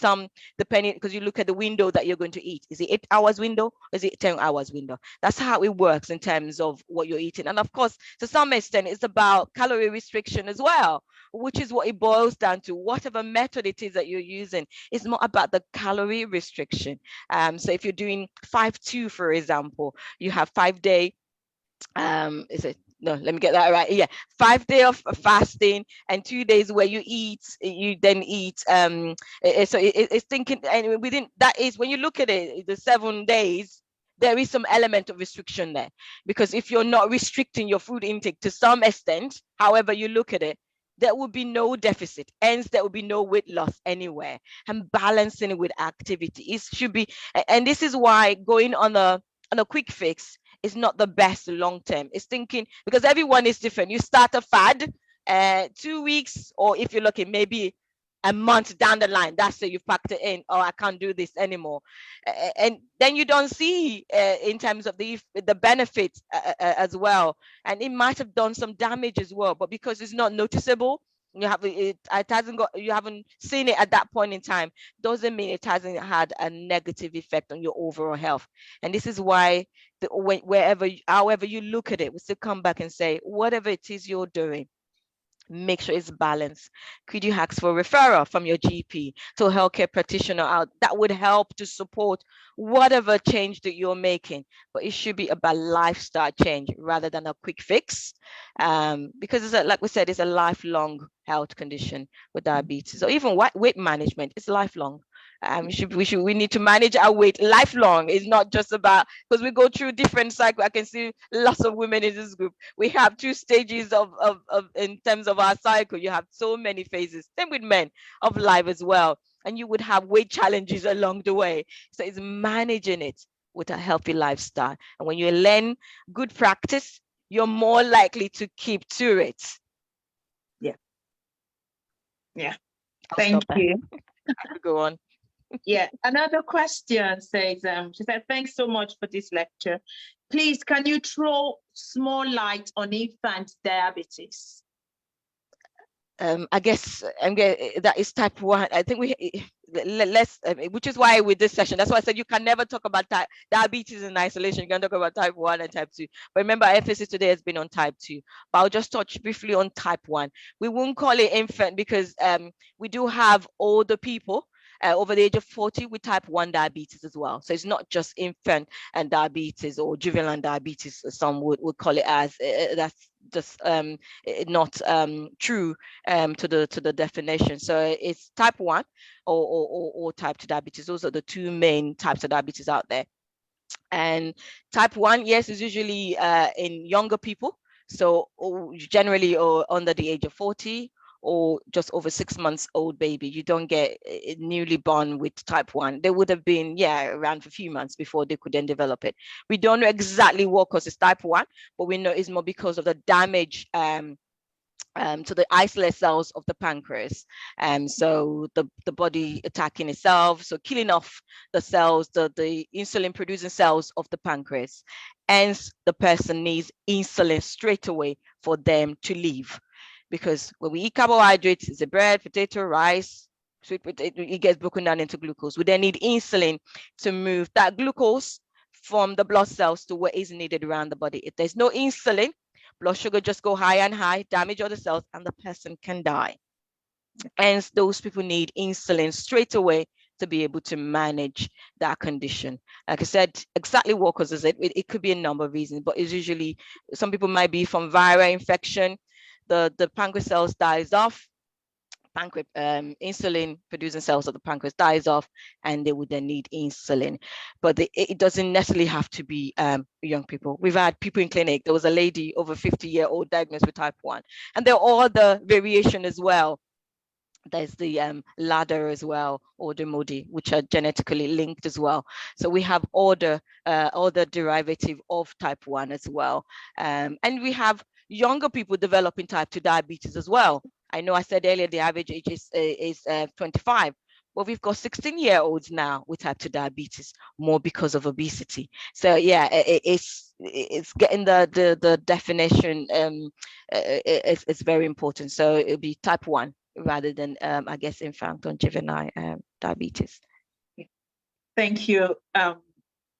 because you look at the window that you're going to eat. Is it 8 hours window? Or is it 10 hours window? That's how it works in terms of what you're eating. And of course, to some extent, it's about calorie restriction as well, which is what it boils down to. Whatever method it is that you're using, it's more about the calorie restriction. So if you're doing 5-2, for example, you have 5 day, is it? No, let me get that right. Yeah, 5 days of fasting and 2 days where you then eat. So it's thinking, and within that is, when you look at it, the 7 days, there is some element of restriction there, because if you're not restricting your food intake to some extent, however you look at it, there will be no deficit, hence there will be no weight loss anywhere. And balancing it with activity, it should be, and this is why going on a quick fix is not the best long term. It's thinking, because everyone is different. You start a fad 2 weeks, or if you're lucky, maybe a month down the line, that's it, you've packed it in, oh, I can't do this anymore. And then you don't see in terms of the benefits as well. And it might have done some damage as well, but because it's not noticeable, you haven't seen it at that point in time, doesn't mean it hasn't had a negative effect on your overall health. And this is why however you look at it, we still come back and say, whatever it is you're doing, make sure it's balanced. Could you ask for a referral from your GP to a healthcare practitioner out? That would help to support whatever change that you're making. But it should be about lifestyle change rather than a quick fix, because like we said, it's a lifelong health condition with diabetes, or even weight management. It's lifelong. We need to manage our weight lifelong. It's not just about, because we go through different cycles. I can see lots of women in this group. We have 2 stages of in terms of our cycle. You have so many phases. Same with men of life as well. And you would have weight challenges along the way. So it's managing it with a healthy lifestyle. And when you learn good practice, you're more likely to keep to it. Yeah. Thank you. Go on. Yeah, another question says, she said, thanks so much for this lecture. Please, can you throw small light on infant diabetes? I guess that is type 1. I think which is why with this session, that's why I said you can never talk about diabetes in isolation. You can talk about type 1 and type 2. But remember, our emphasis today has been on type 2. But I'll just touch briefly on type 1. We won't call it infant because we do have older people over the age of 40 with type 1 diabetes as well. So it's not just infant and diabetes or juvenile diabetes, some would call it as. That's just not true to the definition. So it's type 1 or type 2 diabetes. Those are the 2 main types of diabetes out there. And type 1, yes, is usually in younger people. So generally under the age of 40 or just over 6 months old baby. You don't get newly born with type 1. They would have been, around for a few months before they could then develop it. We don't know exactly what causes type 1, but we know it's more because of the damage to the islet cells of the pancreas. So the body attacking itself, so killing off the cells, the insulin producing cells of the pancreas. Hence, the person needs insulin straight away for them to live. Because when we eat carbohydrates, it's a bread, potato, rice, sweet potato, it gets broken down into glucose. We then need insulin to move that glucose from the blood cells to where is needed around the body. If there's no insulin, blood sugar just go high and high, damage other cells, and the person can die. Hence, those people need insulin straight away to be able to manage that condition. Like I said, exactly what causes it. It could be a number of reasons, but it's usually, some people might be from viral infection. The pancreas cells dies off, insulin producing cells of the pancreas dies off, and they would then need insulin. But it doesn't necessarily have to be young people. We've had people in clinic. There was a lady over 50-year-old diagnosed with type 1, and there are all the variation as well. There's the ladder as well, or the MODY, which are genetically linked as well. So we have all the derivative of type 1 as well. And we have younger people developing type 2 diabetes as well. I know I said earlier the average age is 25, but we've got 16-year-olds now with type 2 diabetes, more because of obesity. So yeah, it's getting the definition. It's very important. So it'll be type 1 rather than I guess infant or juvenile diabetes. Thank you.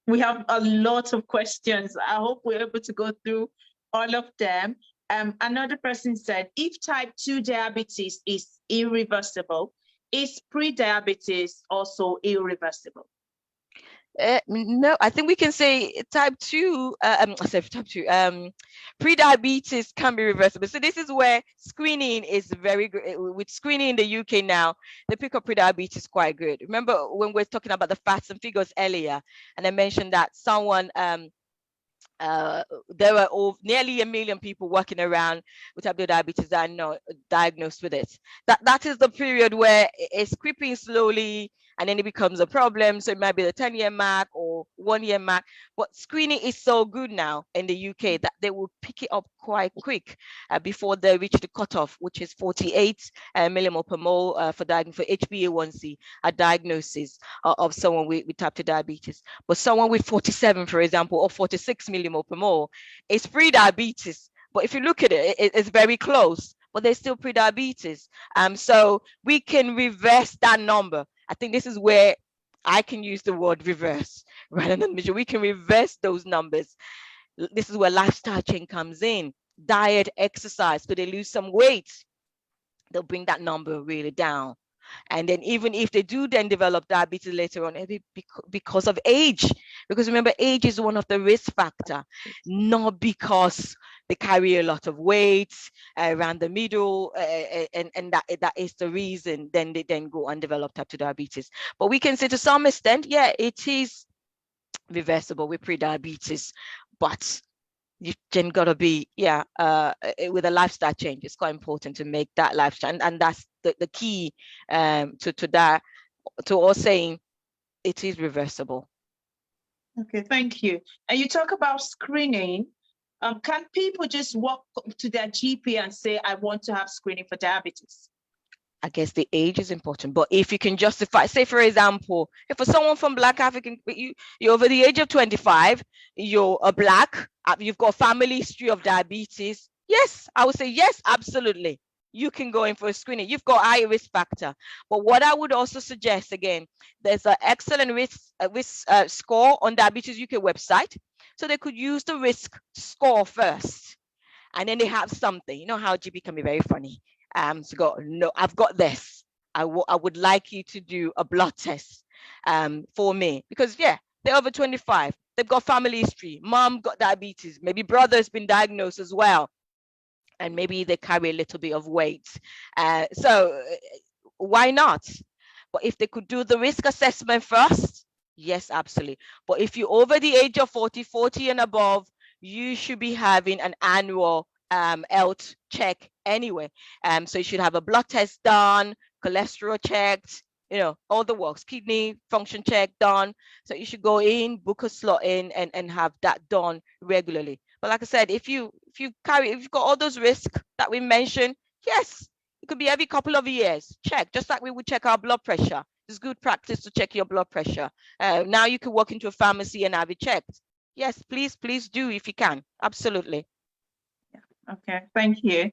We have a lot of questions. I hope we're able to go through all of them. Another person said, if type 2 diabetes is irreversible, is pre-diabetes also irreversible? No, I think we can say type 2, pre-diabetes can be reversible. So this is where screening is very good. With screening in the UK now, the pick up pre-diabetes quite good. Remember when we're talking about the facts and figures earlier, and I mentioned that someone, there were nearly 1 million people walking around with type 2 diabetes that are not diagnosed with it. That is the period where it's creeping slowly, and then it becomes a problem. So it might be the 10-year mark or 1-year mark. But screening is so good now in the UK that they will pick it up quite quick before they reach the cutoff, which is 48 millimole per mole for HbA1c, a diagnosis of someone with type 2 diabetes. But someone with 47, for example, or 46 millimole per mole, it's pre-diabetes. But if you look at it, it's very close, but there's still pre-diabetes. So we can reverse that number. I think this is where I can use the word reverse rather than measure. We can reverse those numbers. This is where lifestyle change comes in. Diet, exercise, so they lose some weight, they'll bring that number really down. And then even if they do then develop diabetes later on, it'll be because of age. Because remember, age is one of the risk factor, not because they carry a lot of weight around the middle, and that is the reason then they then go and develop type 2 diabetes. But we can say to some extent, yeah, it is reversible with pre-diabetes, but you then gotta be with a lifestyle change. It's quite important to make that lifestyle, and that's the key to that, to us saying it is reversible. Okay, thank you. And you talk about screening. Can people just walk to their GP and say, I want to have screening for diabetes? I guess the age is important, but if you can justify, say for example, if for someone from Black African, you're over the age of 25, you're a Black, you've got a family history of diabetes, yes, I would say yes, absolutely. You can go in for a screening. You've got high risk factor. But what I would also suggest, again, there's an excellent risk score on Diabetes UK website. So they could use the risk score first, and then they have something. You know how GP can be very funny. So no, I've got this. I would like you to do a blood test for me, because yeah, they're over 25. They've got family history. Mom got diabetes. Maybe brother's been diagnosed as well, and maybe they carry a little bit of weight. So why not? But if they could do the risk assessment first, Yes, absolutely. But if you're over the age of 40 and above, you should be having an annual health check anyway. So you should have a blood test done, cholesterol checked, all the works, kidney function check done. So you should go in, book a slot in, and have that done regularly. But like I said, if you've got all those risks that we mentioned, yes, it could be every couple of years, check, just like we would check our blood pressure. It's good practice to check your blood pressure. Now you can walk into a pharmacy and have it checked. Yes, please do if you can. Absolutely. Yeah. Okay, thank you.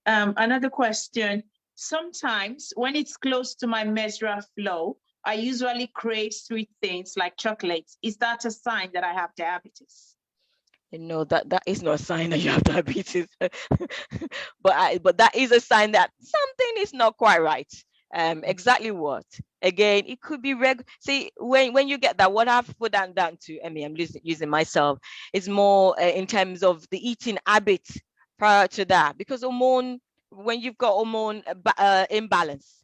Another question. Sometimes when it's close to my menstrual flow, I usually crave sweet things like chocolates. Is that a sign that I have diabetes? No, that is not a sign that you have diabetes. but that is a sign that something is not quite right. Exactly what? Again, it could be see, when you get that, what I've put that down to, I mean, I'm using myself, is more in terms of the eating habits prior to that, because when you've got hormone imbalance,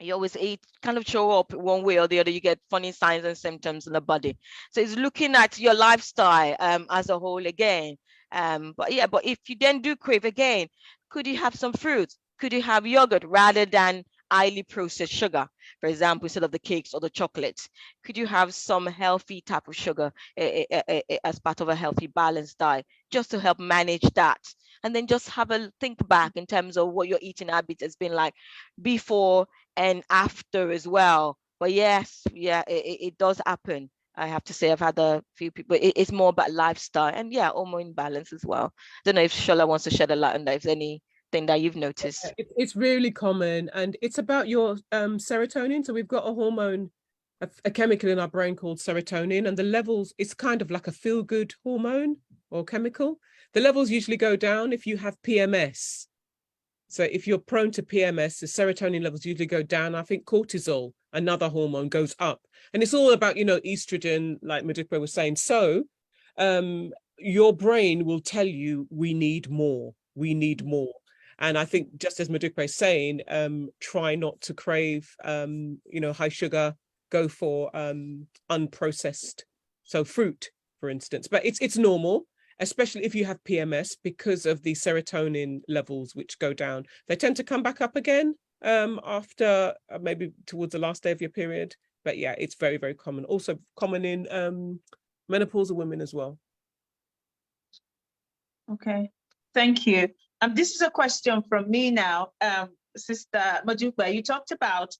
you always eat kind of show up one way or the other. You get funny signs and symptoms in the body. So it's looking at your lifestyle as a whole again. But if you then do crave again, could you have some fruit? Could you have yogurt rather than highly processed sugar? For example, instead of the cakes or the chocolates, could you have some healthy type of sugar as part of a healthy balanced diet, just to help manage that? And then just have a think back in terms of what your eating habit has been like before and after as well. But yes, it does happen. I have to say, I've had a few people. It's more about lifestyle and hormone balance as well. I don't know if Shola wants to shed a light on that. If there's anything that you've noticed. It's really common, and it's about your serotonin. So we've got a hormone, a chemical in our brain called serotonin, and the levels, it's kind of like a feel-good hormone or chemical. The levels usually go down if you have PMS. So if you're prone to PMS, the serotonin levels usually go down. I think cortisol, another hormone, goes up. And it's all about, estrogen, like Modupe was saying. So your brain will tell you, we need more. And I think, just as Modupe is saying, try not to crave, high sugar, go for unprocessed. So fruit, for instance, but it's normal, especially if you have PMS, because of the serotonin levels which go down. They tend to come back up again after maybe towards the last day of your period. But yeah, it's very, very common. Also common in menopausal women as well. Okay, thank you. This is a question from me now. Sister Modupe, you talked about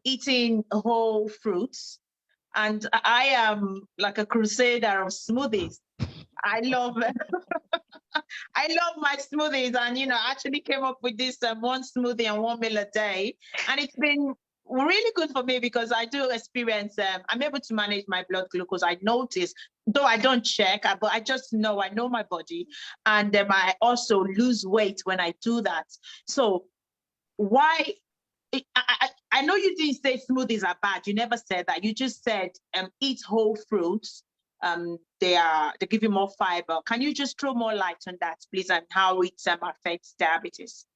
eating whole fruits, and I am like a crusader of smoothies. I love my smoothies, and I actually came up with this one smoothie and 1 meal a day, and it's been really good for me because I do experience I'm able to manage my blood glucose. I notice, though I don't check, but I just know, I know my body, and I also lose weight when I do that. So why? I know you didn't say smoothies are bad. You never said that. You just said eat whole fruits. They give you more fiber. Can you just throw more light on that, please, and how it affects diabetes?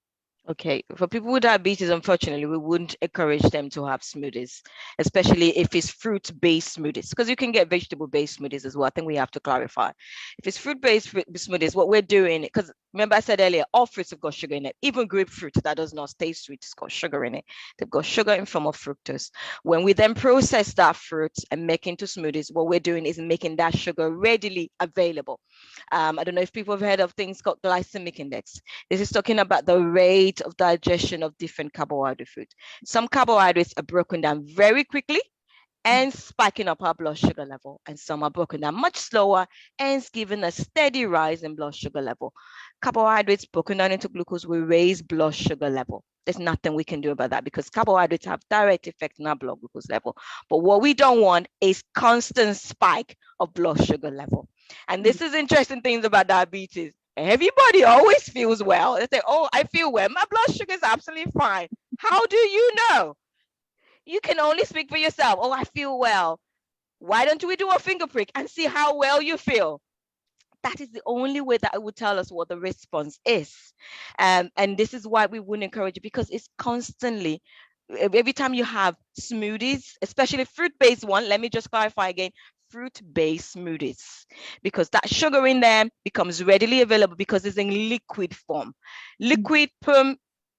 Okay, for people with diabetes, unfortunately, we wouldn't encourage them to have smoothies, especially if it's fruit-based smoothies, because you can get vegetable-based smoothies as well. I think we have to clarify. If it's fruit-based smoothies, what we're doing, because remember I said earlier, all fruits have got sugar in it. Even grapefruit that does not taste sweet, it's got sugar in it. They've got sugar in form of fructose. When we then process that fruit and make into smoothies, what we're doing is making that sugar readily available. I don't know if people have heard of things called glycemic index. This is talking about the rate of digestion of different carbohydrate foods. Some carbohydrates are broken down very quickly and spiking up our blood sugar level, and some are broken down much slower and giving a steady rise in blood sugar level. Carbohydrates broken down into glucose will raise blood sugar level. There's nothing we can do about that because carbohydrates have direct effect on our blood glucose level. But what we don't want is constant spike of blood sugar level. And this is interesting things about diabetes. Everybody always feels well. They say, oh, I feel well. My blood sugar is absolutely fine. How do you know? You can only speak for yourself. Oh, I feel well. Why don't we do a finger prick and see how well you feel? That is the only way that it would tell us what the response is. And this is why we wouldn't encourage it, because it's constantly every time you have smoothies, especially fruit-based one, let me just clarify again, fruit-based smoothies, because that sugar in them becomes readily available because it's in liquid form. Liquid form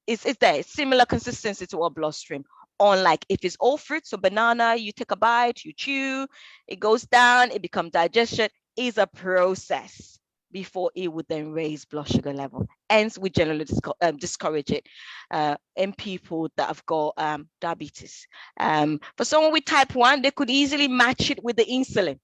is there, similar consistency to our bloodstream. Unlike if it's all fruit, so banana, you take a bite, you chew, it goes down, it becomes digestion, is a process before it would then raise blood sugar level. Hence, we generally discourage it in people that have got diabetes. For someone with type 1, they could easily match it with the insulin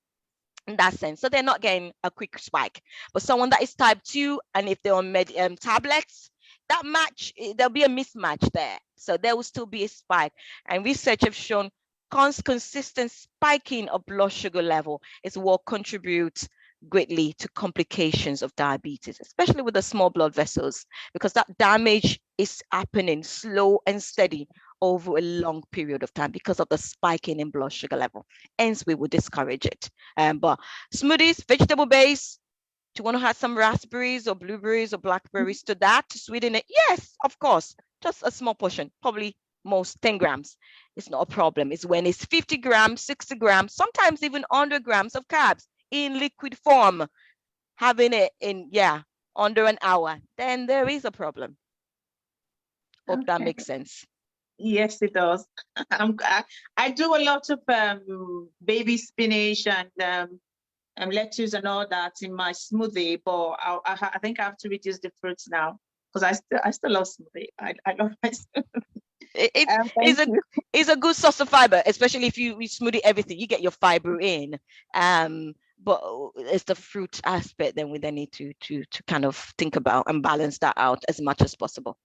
in that sense. So they're not getting a quick spike. But someone that is type 2, and if they're on tablets, that match, there'll be a mismatch there. So there will still be a spike. And research have shown consistent spiking of blood sugar level is what contributes greatly to complications of diabetes, especially with the small blood vessels, because that damage is happening slow and steady over a long period of time because of the spiking in blood sugar level. Hence, we would discourage it. But smoothies, vegetable base, do you want to add some raspberries or blueberries or blackberries to that to sweeten it? Yes, of course. Just a small portion, probably most 10 grams. It's not a problem. It's when it's 50 grams, 60 grams, sometimes even 100 grams of carbs in liquid form, having it in, under an hour, then there is a problem. Hope that makes sense. Yes, it does. I do a lot of baby spinach and lettuce and all that in my smoothie, but I think I have to reduce the fruits now because I still love smoothie. I love my smoothie. It's a good source of fiber, especially if you smoothie everything, you get your fiber in. But it's the fruit aspect then we then need to kind of think about and balance that out as much as possible.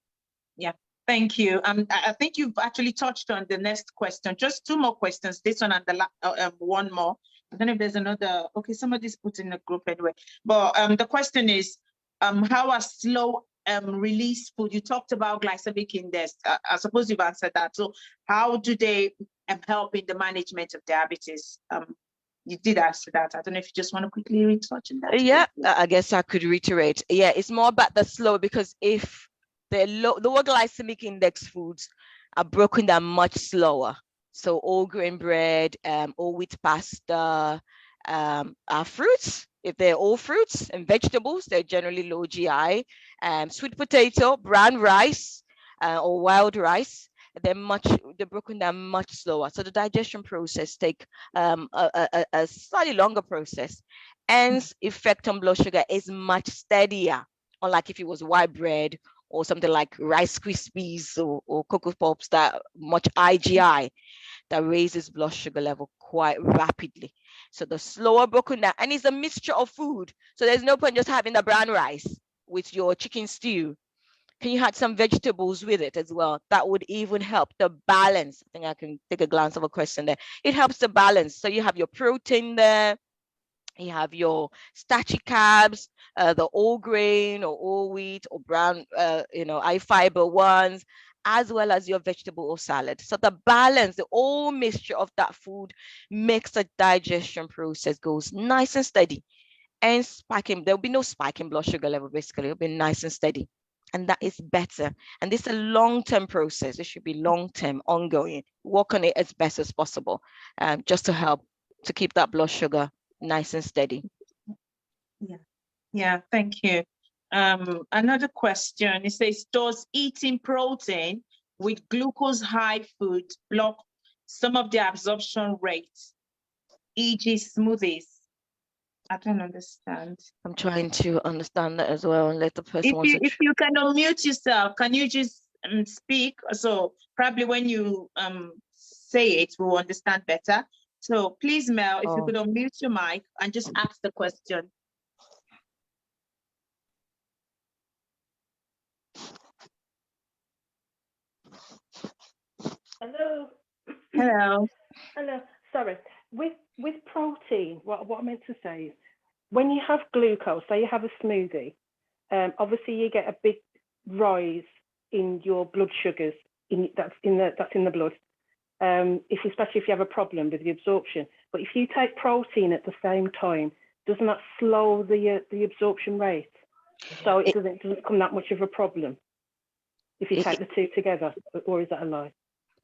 Yeah. Thank you. I think you've actually touched on the next question. Just 2 more questions. This one and the one more. I don't know if there's another. Okay, somebody's put in the group anyway. But the question is, how are slow release food? You talked about glycemic index. I suppose you've answered that. So how do they help in the management of diabetes? You did answer that. I don't know if you just want to quickly retouch on that. Yeah, I guess I could reiterate. Yeah, it's more about the slow, because if the lower glycemic index foods are broken down much slower. So all grain bread, all wheat pasta, are fruits. If they're all fruits and vegetables, they're generally low GI. Sweet potato, brown rice, or wild rice, they're broken down much slower. So the digestion process take a slightly longer process. Hence, effect on blood sugar is much steadier, unlike if it was white bread or something like Rice Krispies or Cocoa Pops, that much IGI that raises blood sugar level quite rapidly. So the slower broken down, and it's a mixture of food. So there's no point just having the brown rice with your chicken stew. Can you add some vegetables with it as well? That would even help the balance. I think I can take a glance of a question there. It helps the balance. So you have your protein there. You have your starchy carbs, the all grain or all wheat or brown, high fiber ones, as well as your vegetable or salad. So the balance, the whole mixture of that food makes the digestion process goes nice and steady. And there'll be no spike in blood sugar level, basically. It'll be nice and steady. And that is better. And this is a long-term process. It should be long-term, ongoing. Work on it as best as possible, just to help to keep that blood sugar nice and steady. Yeah, thank you. Another question, it says, does eating protein with glucose high food block some of the absorption rates, e.g. smoothies? I don't understand. I'm trying to understand that as well and let the person if you can unmute yourself, can you just speak? So probably when you say it, we'll understand better. So please, Mel, if you could unmute your mic and just ask the question. Hello. Hello. Hello. Sorry. With protein, what I meant to say is, when you have glucose, say you have a smoothie, obviously you get a big rise in your blood sugars. That's in the blood. Especially if you have a problem with the absorption. But if you take protein at the same time, doesn't that slow the absorption rate? So it doesn't become that much of a problem if you take the two together, or is that a lie?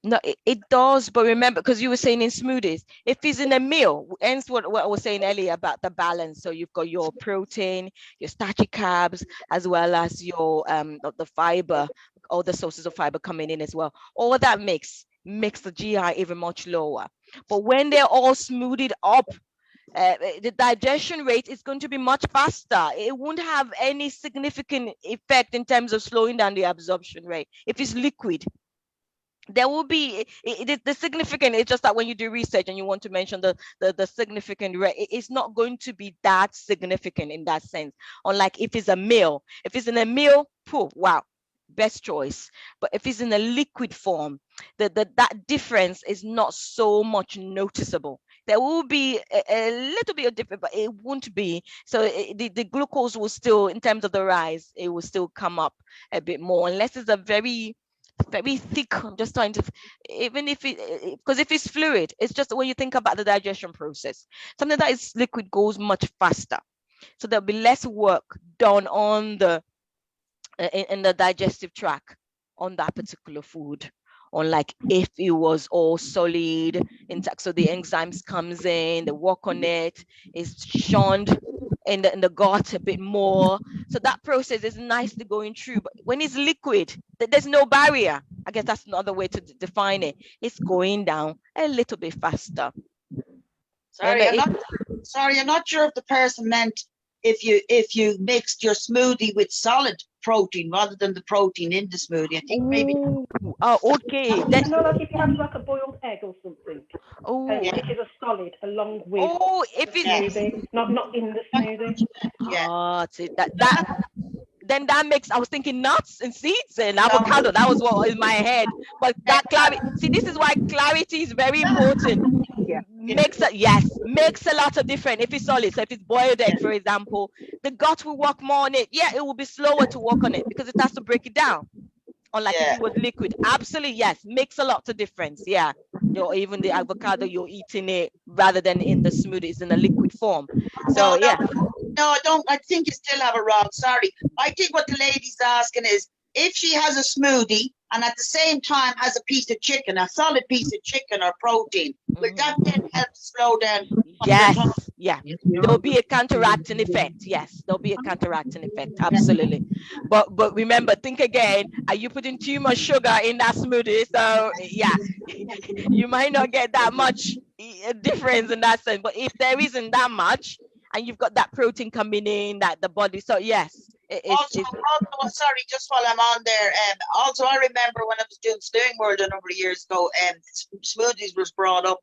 No, it does, but remember, because you were saying in smoothies, if it's in a meal, hence what I was saying earlier about the balance. So you've got your protein, your starchy carbs, as well as your the fiber, all the sources of fiber coming in as well. All that makes the GI even much lower. But when they're all smoothed up, the digestion rate is going to be much faster. It won't have any significant effect in terms of slowing down the absorption rate if it's liquid. There will be the significant. It's just that when you do research and you want to mention the significant rate, it's not going to be that significant in that sense. Unlike if it's a meal, if it's in a meal, poof, wow, best choice. But if it's in a liquid form, that difference is not so much noticeable. There will be a little bit of difference, but it won't be. So the glucose will still, in terms of the rise, it will still come up a bit more, unless it's a very thick. I'm just trying to, even if it, because if it's fluid, it's just when you think about the digestion process, something that is liquid goes much faster. So there'll be less work done on the in the digestive tract on that particular food. Unlike if it was all solid intact, so the enzymes comes in, the work on it is shunned in the gut a bit more. So that process is nicely going through. But when it's liquid, there's no barrier. I guess that's another way to define it. It's going down a little bit faster. Sorry, I'm not sure if the person meant if you mixed your smoothie with solid protein rather than the protein in the smoothie. I think maybe. Oh, okay. That's not like if you have like a boiled egg or something. Oh, which is a solid along with. Oh, if it's smoothie, not in the smoothie. Yeah. Oh, see, then that makes, I was thinking nuts and seeds and avocado. That was what was in my head. But that clarity, see, this is why clarity is very important. Yeah. Makes a lot of difference if it's solid. So if it's boiled egg, for example, the gut will work more on it. Yeah, it will be slower to work on it because it has to break it down. Unlike if it was liquid. Absolutely, yes, makes a lot of difference. Yeah, even the avocado, you're eating it rather than in the smoothie, it's in a liquid form. So yeah. No, I don't. I think you still have it wrong. Sorry. I think what the lady's asking is if she has a smoothie and at the same time has a piece of chicken, a solid piece of chicken or protein, will that then help slow down? Yes, yeah. There'll be a counteracting effect. Yes, there'll be a counteracting effect. Absolutely. But remember, think again, are you putting too much sugar in that smoothie? So yeah, you might not get that much difference in that sense. But if there isn't that much, and you've got that protein coming in, that the body, so yes. Also, sorry, just while I'm on there, also I remember when I was doing Stewing World a number of years ago, smoothies was brought up,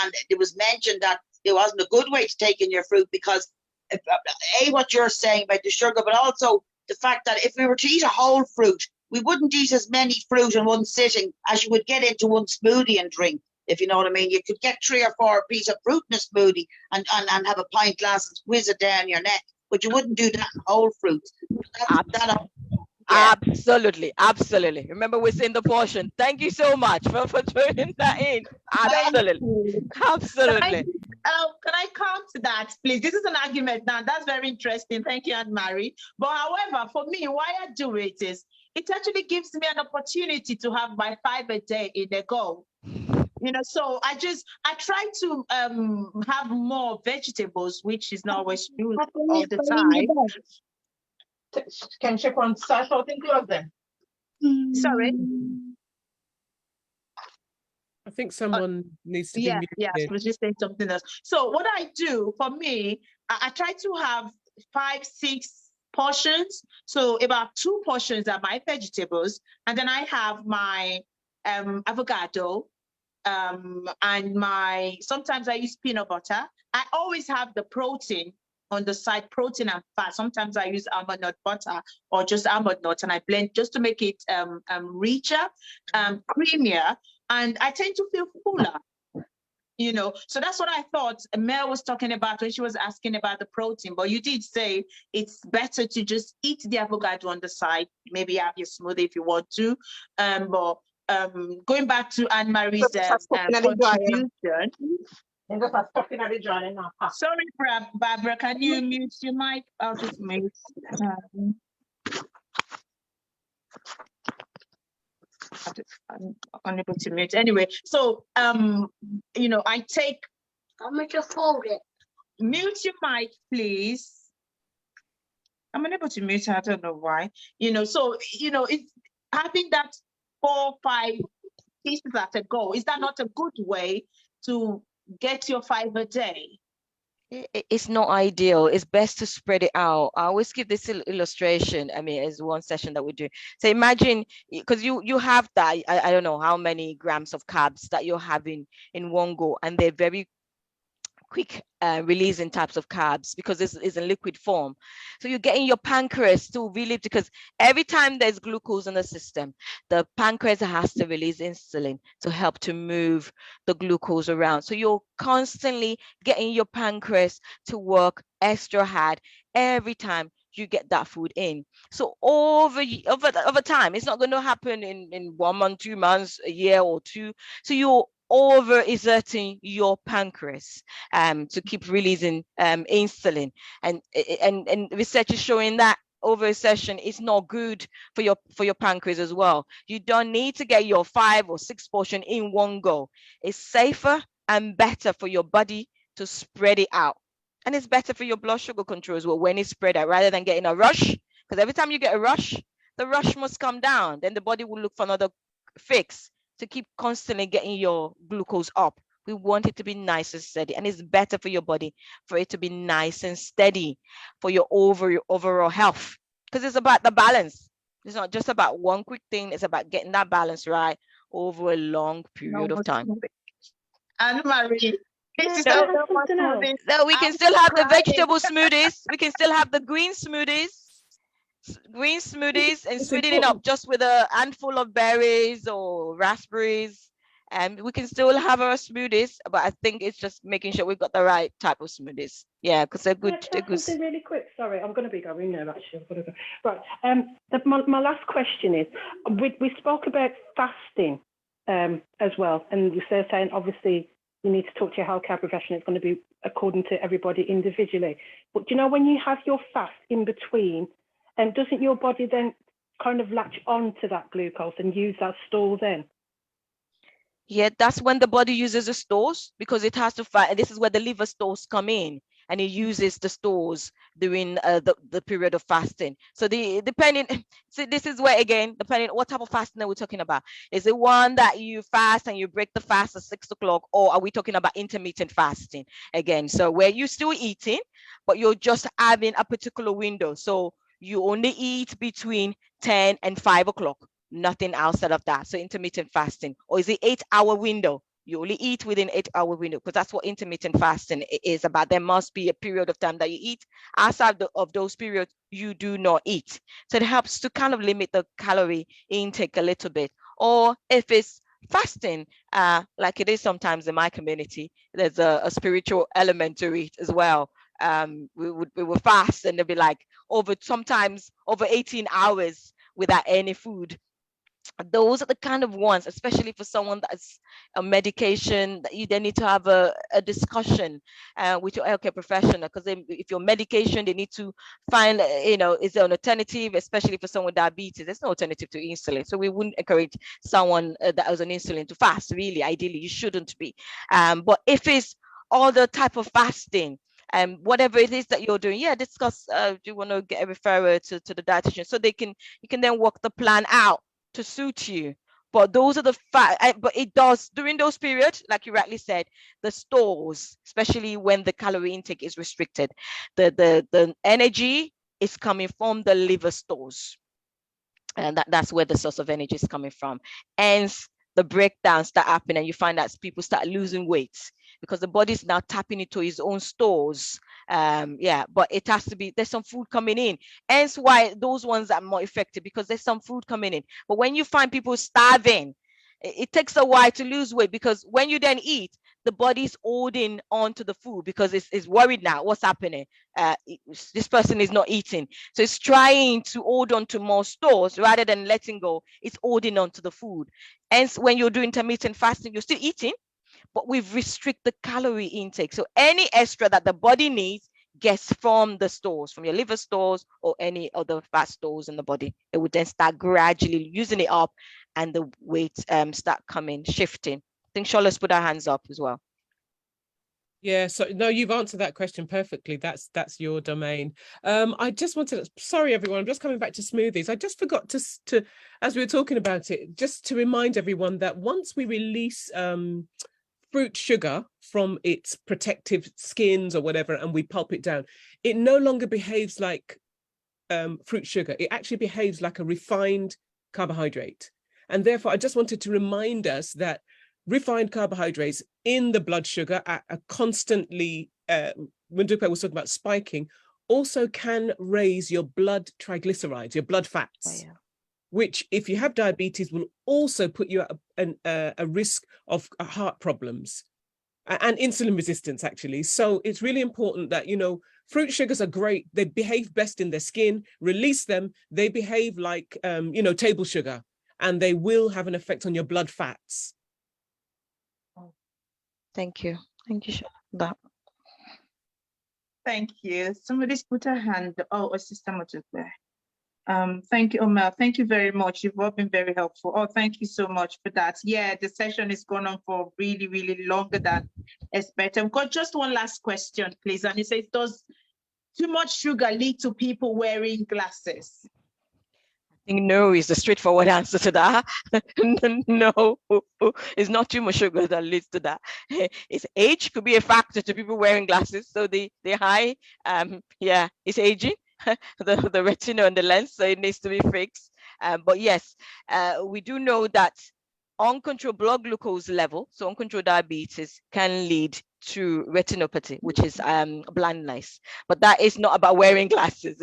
and it was mentioned that it wasn't a good way to take in your fruit because what you're saying about the sugar, but also the fact that if we were to eat a whole fruit, we wouldn't eat as many fruit in one sitting as you would get into one smoothie and drink. If you know what I mean, you could get 3 or 4 pieces of fruit in a smoothie and have a pint glass and squeeze it down your neck, but you wouldn't do that in whole fruits. Absolutely. Remember, we're saying the portion. Thank you so much for throwing that in. Absolutely. Can I come to that, please? This is an argument now. That's very interesting. Thank you, Anne-Marie. But however, for me, why I do it is it actually gives me an opportunity to have my 5 a day in a go. So I try to have more vegetables, which is not always true all the time. Can check on start out in close then? Sorry. I think someone needs to be muted. Yeah, I was just saying something else. So what I do, for me, I try to have 5, 6 portions. So about 2 portions are my vegetables, and then I have my avocado, and sometimes I use peanut butter. I always have the protein on the side, protein and fat. Sometimes I use almond nut butter or just almond nuts, and I blend just to make it richer, creamier, and I tend to feel fuller. So that's what I thought Mel was talking about when she was asking about the protein. But you did say it's better to just eat the avocado on the side, maybe have your smoothie if you want to. But going back to Anne-Marie's contribution. Sorry, Barbara, can you mute your mic? I'll just mute. I'm unable to mute. Anyway, so I take. I'm going to fold it. Mute your mic, please. I'm unable to mute. I don't know why. So it's having that 4, 5 pieces at a go. Is that not a good way to get your 5 a day? It's not ideal. It's best to spread it out. I always give this illustration. I mean, as one session that we do. So imagine, because you have that, I don't know how many grams of carbs that you're having in one go, and they're very quick releasing types of carbs because this is in liquid form. So you're getting your pancreas to really, because every time there's glucose in the system, the pancreas has to release insulin to help to move the glucose around. So you're constantly getting your pancreas to work extra hard every time you get that food in. So over time, it's not going to happen in 1 month, 2 months, a year or two. So you're over exerting your pancreas to keep releasing insulin, and research is showing that over exertion is not good for your pancreas as well. You don't need to get your 5 or 6 portion in one go. It's safer and better for your body to spread it out, and it's better for your blood sugar control as well when it's spread out rather than getting a rush, because every time you get a rush, the rush must come down, then the body will look for another fix to keep constantly getting your glucose up. We want it to be nice and steady, and it's better for your body for it to be nice and steady for your overall health, because it's about the balance. It's not just about one quick thing. It's about getting that balance right over a long period of time. Anne-Marie, No, we can still have the vegetable smoothies. We can still have the green smoothies and sweeten it up just with a handful of berries or raspberries, and we can still have our smoothies, but I think it's just making sure we've got the right type of smoothies. Yeah, because they're good. They're good. Something really quick. Sorry, I'm going to be going now. Actually, I've got to go. Right. My last question is: we spoke about fasting as well, and you're saying obviously you need to talk to your healthcare professional. It's going to be according to everybody individually. But do you know when you have your fast in between? And doesn't your body then kind of latch on to that glucose and use that store then? Yeah, that's when the body uses the stores, because it has to fight. And this is where the liver stores come in, and it uses the stores during the period of fasting. So so this is where, again, depending what type of fasting are we talking about? Is it one that you fast and you break the fast at 6 o'clock, or are we talking about intermittent fasting again? So where you're still eating, but you're just having a particular window. So you only eat between 10 and 5 o'clock, nothing outside of that. So intermittent fasting. Or is it 8-hour window? You only eat within 8-hour window, because that's what intermittent fasting is about. There must be a period of time that you eat. Outside of those periods, you do not eat. So it helps to kind of limit the calorie intake a little bit. Or if it's fasting, like it is sometimes in my community, there's a spiritual element to it as well. We would fast, and they'll be like sometimes over 18 hours without any food. Those are the kind of ones, especially for someone that's a medication, that you then need to have a discussion with your healthcare professional, because if your medication, they need to find, is there an alternative, especially for someone with diabetes. There's no alternative to insulin. So we wouldn't encourage someone that has an insulin to fast. Really, ideally, you shouldn't be. But if it's other type of fasting, whatever it is that you're doing, discuss. Do you want to get a referral to the dietitian, so you can then work the plan out to suit you. But those are the but it does, during those periods, like you rightly said, the stores, especially when the calorie intake is restricted, the energy is coming from the liver stores, and that's where the source of energy is coming from. Hence the breakdowns that happen, and you find that people start losing weight because the body is now tapping into its own stores. But it has to be, there's some food coming in. Hence why those ones are more effective, because there's some food coming in. But when you find people starving, it takes a while to lose weight, because when you then eat, the body's holding on to the food because it's worried now. What's happening? This person is not eating. So it's trying to hold on to more stores rather than letting go. It's holding on to the food. Hence, when you're doing intermittent fasting, you're still eating, but we've restricted the calorie intake. So any extra that the body needs gets from the stores, from your liver stores or any other fat stores in the body. It would then start gradually using it up and the weight start shifting. I think Shola's put her hands up as well. Yeah, so no, you've answered that question perfectly. That's your domain. I just wanted to, sorry everyone, I'm just coming back to smoothies. I just forgot to as we were talking about it, just to remind everyone that once we release fruit sugar from its protective skins or whatever, and we pulp it down, it no longer behaves like fruit sugar. It actually behaves like a refined carbohydrate. And therefore, I just wanted to remind us that refined carbohydrates in the blood sugar are constantly, when Dupe was talking about spiking, also can raise your blood triglycerides, your blood fats, which if you have diabetes will also put you at a risk of heart problems and insulin resistance, actually. So it's really important that, you know, fruit sugars are great. They behave best in their skin. Release them. They behave like, you know, table sugar, and they will have an effect on your blood fats. Thank you. Thank you, Shola. Thank you. Somebody's put a hand. Oh, Sister Modupe. Thank you, Omar. Thank you very much. You've all been very helpful. Oh, thank you so much for that. Yeah, the session is going on for really, really longer than expected. I've got just one last question, please. And it says, does too much sugar lead to people wearing glasses? I think no is the straightforward answer to that. No, it's not too much sugar that leads to that. It's age could be a factor to people wearing glasses. So the high, yeah, it's aging. the retina and the lens, so it needs to be fixed. But yes, we do know that uncontrolled blood glucose level, so uncontrolled diabetes, can lead to retinopathy, which is blindness. But that is not about wearing glasses.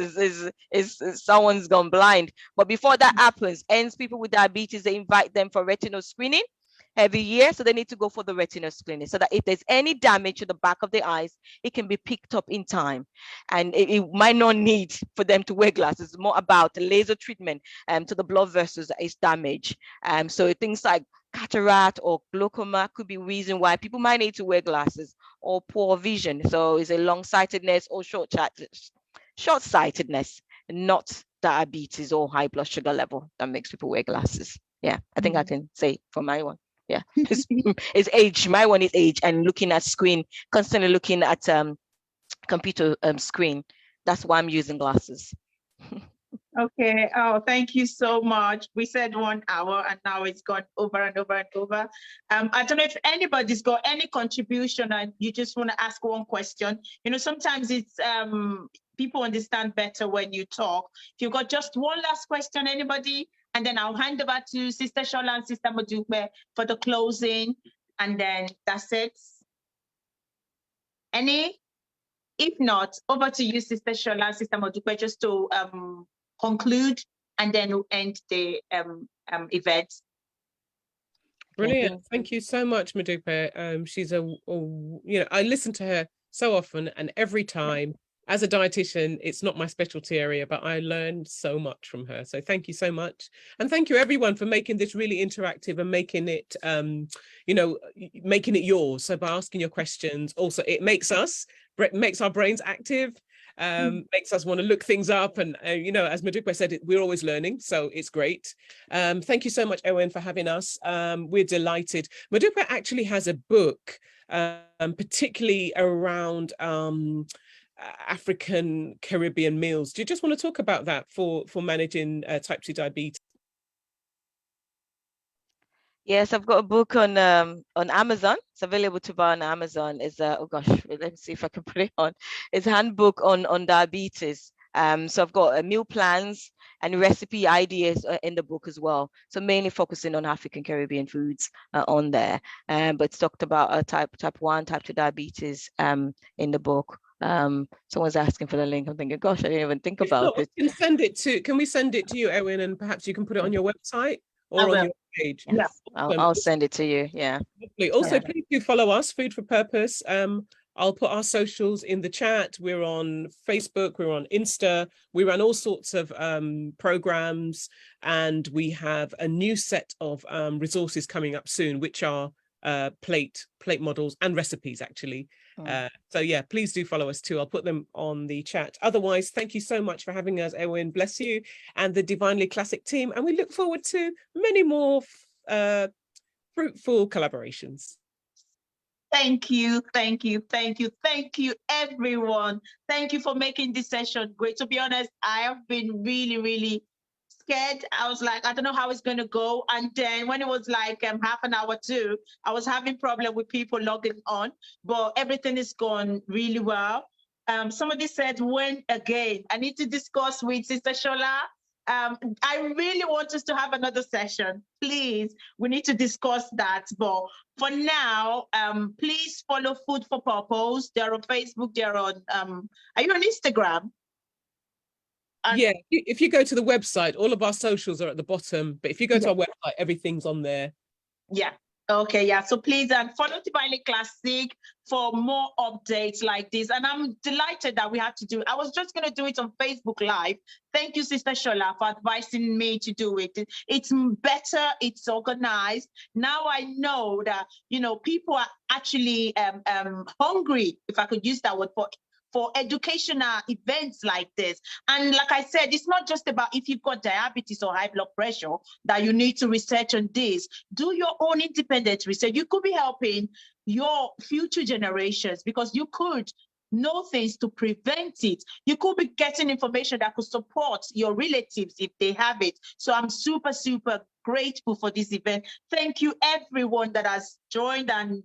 Is someone's gone blind. But before that happens, hence people with diabetes, they invite them for retinal screening every year. So they need to go for the retinal screening so that if there's any damage to the back of the eyes, it can be picked up in time. And it might not need for them to wear glasses. It's more about laser treatment to the blood vessels that is damaged. So things like cataract or glaucoma could be reason why people might need to wear glasses, or poor vision. So it's a long-sightedness or short-sightedness, not diabetes or high blood sugar level that makes people wear glasses. Yeah, I think I can say for my one. Yeah, it's age. My one is age and looking at screen, constantly looking at computer screen. That's why I'm using glasses. Okay. Oh, thank you so much. We said 1 hour and now it's gone over and over and over. I don't know if anybody's got any contribution and you just want to ask one question. You know, sometimes it's people understand better when you talk. If you've got just one last question, anybody, and then I'll hand over to Sister Shola and Sister Modupe for the closing, and then that's it. Any? If not, over to you, Sister Shola and Sister Modupe, just to conclude, and then we'll end the event. Brilliant. Thank you so much, Modupe. She's you know, I listen to her so often, and every time, as a dietitian, it's not my specialty area, but I learned so much from her. So thank you so much. And thank you everyone for making this really interactive and making it, you know, making it yours. So by asking your questions, also it makes our brains active, makes us want to look things up. And, you know, as Modupe said, we're always learning. So it's great. Thank you so much, Owen, for having us. We're delighted. Modupe actually has a book, particularly around African Caribbean meals. Do you just want to talk about that for managing type 2 diabetes? Yes, I've got a book on Amazon. It's available to buy on Amazon. It's oh gosh, let me see if I can put it on. It's a handbook on diabetes. So I've got meal plans and recipe ideas in the book as well. So mainly focusing on African Caribbean foods on there. But it's talked about type 1, type 2 diabetes in the book. Someone's asking for the link. I'm thinking, gosh, I didn't even think about it. Can we send it to you, Owen, and perhaps you can put it on your website or on your page? Yes. Yeah, I'll send it to you. Yeah. Also, please do follow us, Food for Purpose. I'll put our socials in the chat. We're on Facebook, we're on Insta, we run all sorts of programs, and we have a new set of resources coming up soon, which are plate models and recipes actually. So yeah, please do follow us too. I'll put them on the chat. Otherwise, thank you so much for having us, Eowyn. Bless you and the Divinely Classic team, and we look forward to many more fruitful collaborations. Thank you, thank you, thank you, thank you, everyone. Thank you for making this session great. To be honest, I have been really, really scared. I was like, I don't know how it's going to go. And then when it was like half an hour too, I was having problem with people logging on, but everything is going really well. Somebody said, when again? I need to discuss with Sister Shola. I really want us to have another session. Please, we need to discuss that. But for now, please follow Food for Purpose. They're on Facebook. They're on, are you on Instagram? Yeah, if you go to the website, all of our socials are at the bottom. But if you go to our website, everything's on there. Yeah. Okay, yeah. So please follow Divinely Classic for more updates like this. And I'm delighted that we had to do it. I was just going to do it on Facebook Live. Thank you, Sister Shola, for advising me to do it. It's better. It's organized. Now I know that, you know, people are actually hungry, if I could use that word, for educational events like this. And like I said, it's not just about if you've got diabetes or high blood pressure that you need to research on this. Do your own independent research. You could be helping your future generations because you could know things to prevent it. You could be getting information that could support your relatives if they have it. So I'm super, super grateful for this event. Thank you everyone that has joined and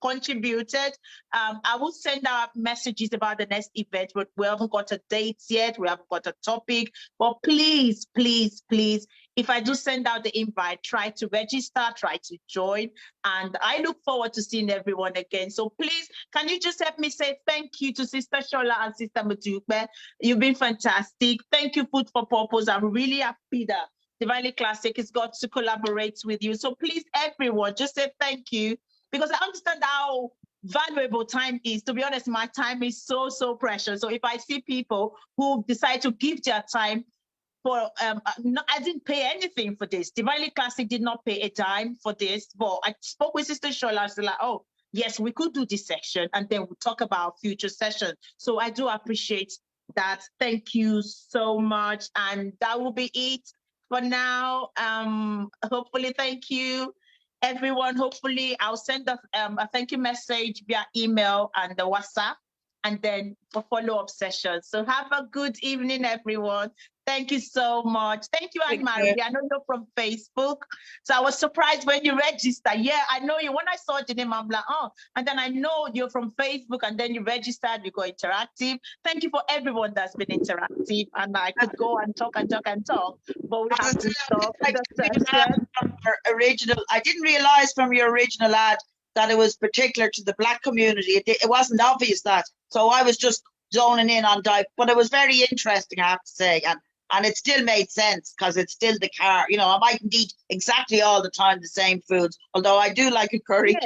contributed. I will send out messages about the next event, but we haven't got a date yet. We haven't got a topic. But please, please, please, if I do send out the invite, try to register, try to join. And I look forward to seeing everyone again. So please, can you just help me say thank you to Sister Shola and Sister Modupe? You've been fantastic. Thank you, Food for Purpose. I'm really happy that Divinely Classic has got to collaborate with you. So please, everyone, just say thank you. Because I understand how valuable time is. To be honest, my time is so, so precious. So if I see people who decide to give their time for, I didn't pay anything for this. Divinely Classic did not pay a dime for this, but I spoke with Sister Shola. She's like, oh, yes, we could do this section and then we'll talk about future sessions. So I do appreciate that. Thank you so much. And that will be it for now. Hopefully, thank you. Everyone, hopefully I'll send a thank you message via email and the WhatsApp and then for follow-up sessions. So have a good evening, everyone. Thank you so much. Thank you, Anne-Marie. I know you're from Facebook. So I was surprised when you registered. Yeah, I know you. When I saw the name, I'm like, oh, and then I know you're from Facebook and then you registered, you go interactive. Thank you for everyone that's been interactive. And I could go and talk and talk and talk, but we have to stop the session. Original, I didn't realize from your original ad that it was particular to the Black community. It wasn't obvious that. So I was just zoning in on diet, but it was very interesting, I have to say. And it still made sense because it's still the car. You know, I mightn't eat exactly all the time the same foods, although I do like a curry.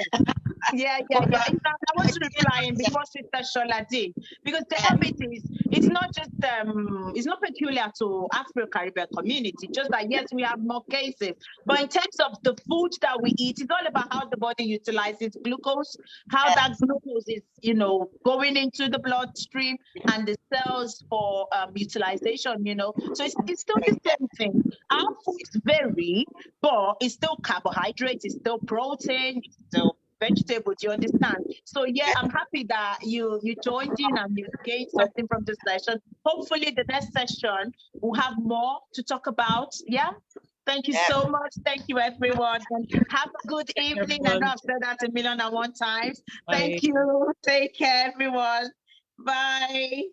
Yeah. I was replying because Sister Shola did. Because diabetes, it's not just it's not peculiar to Afro-Caribbean community, just that yes, we have more cases. But in terms of the food that we eat, it's all about how the body utilizes glucose, how that glucose is, you know, going into the bloodstream and the cells for utilization, you know. So it's still the same thing. Our foods vary, but it's still carbohydrates, it's still protein, it's still vegetables, you understand? So yeah, I'm happy that you joined in and you gained something from this session. Hopefully the next session we'll have more to talk about. Yeah. Thank you so much. Thank you, everyone. And have a good evening. I know I've said that 1,000,001 times. Thank you. Take care, everyone. Bye.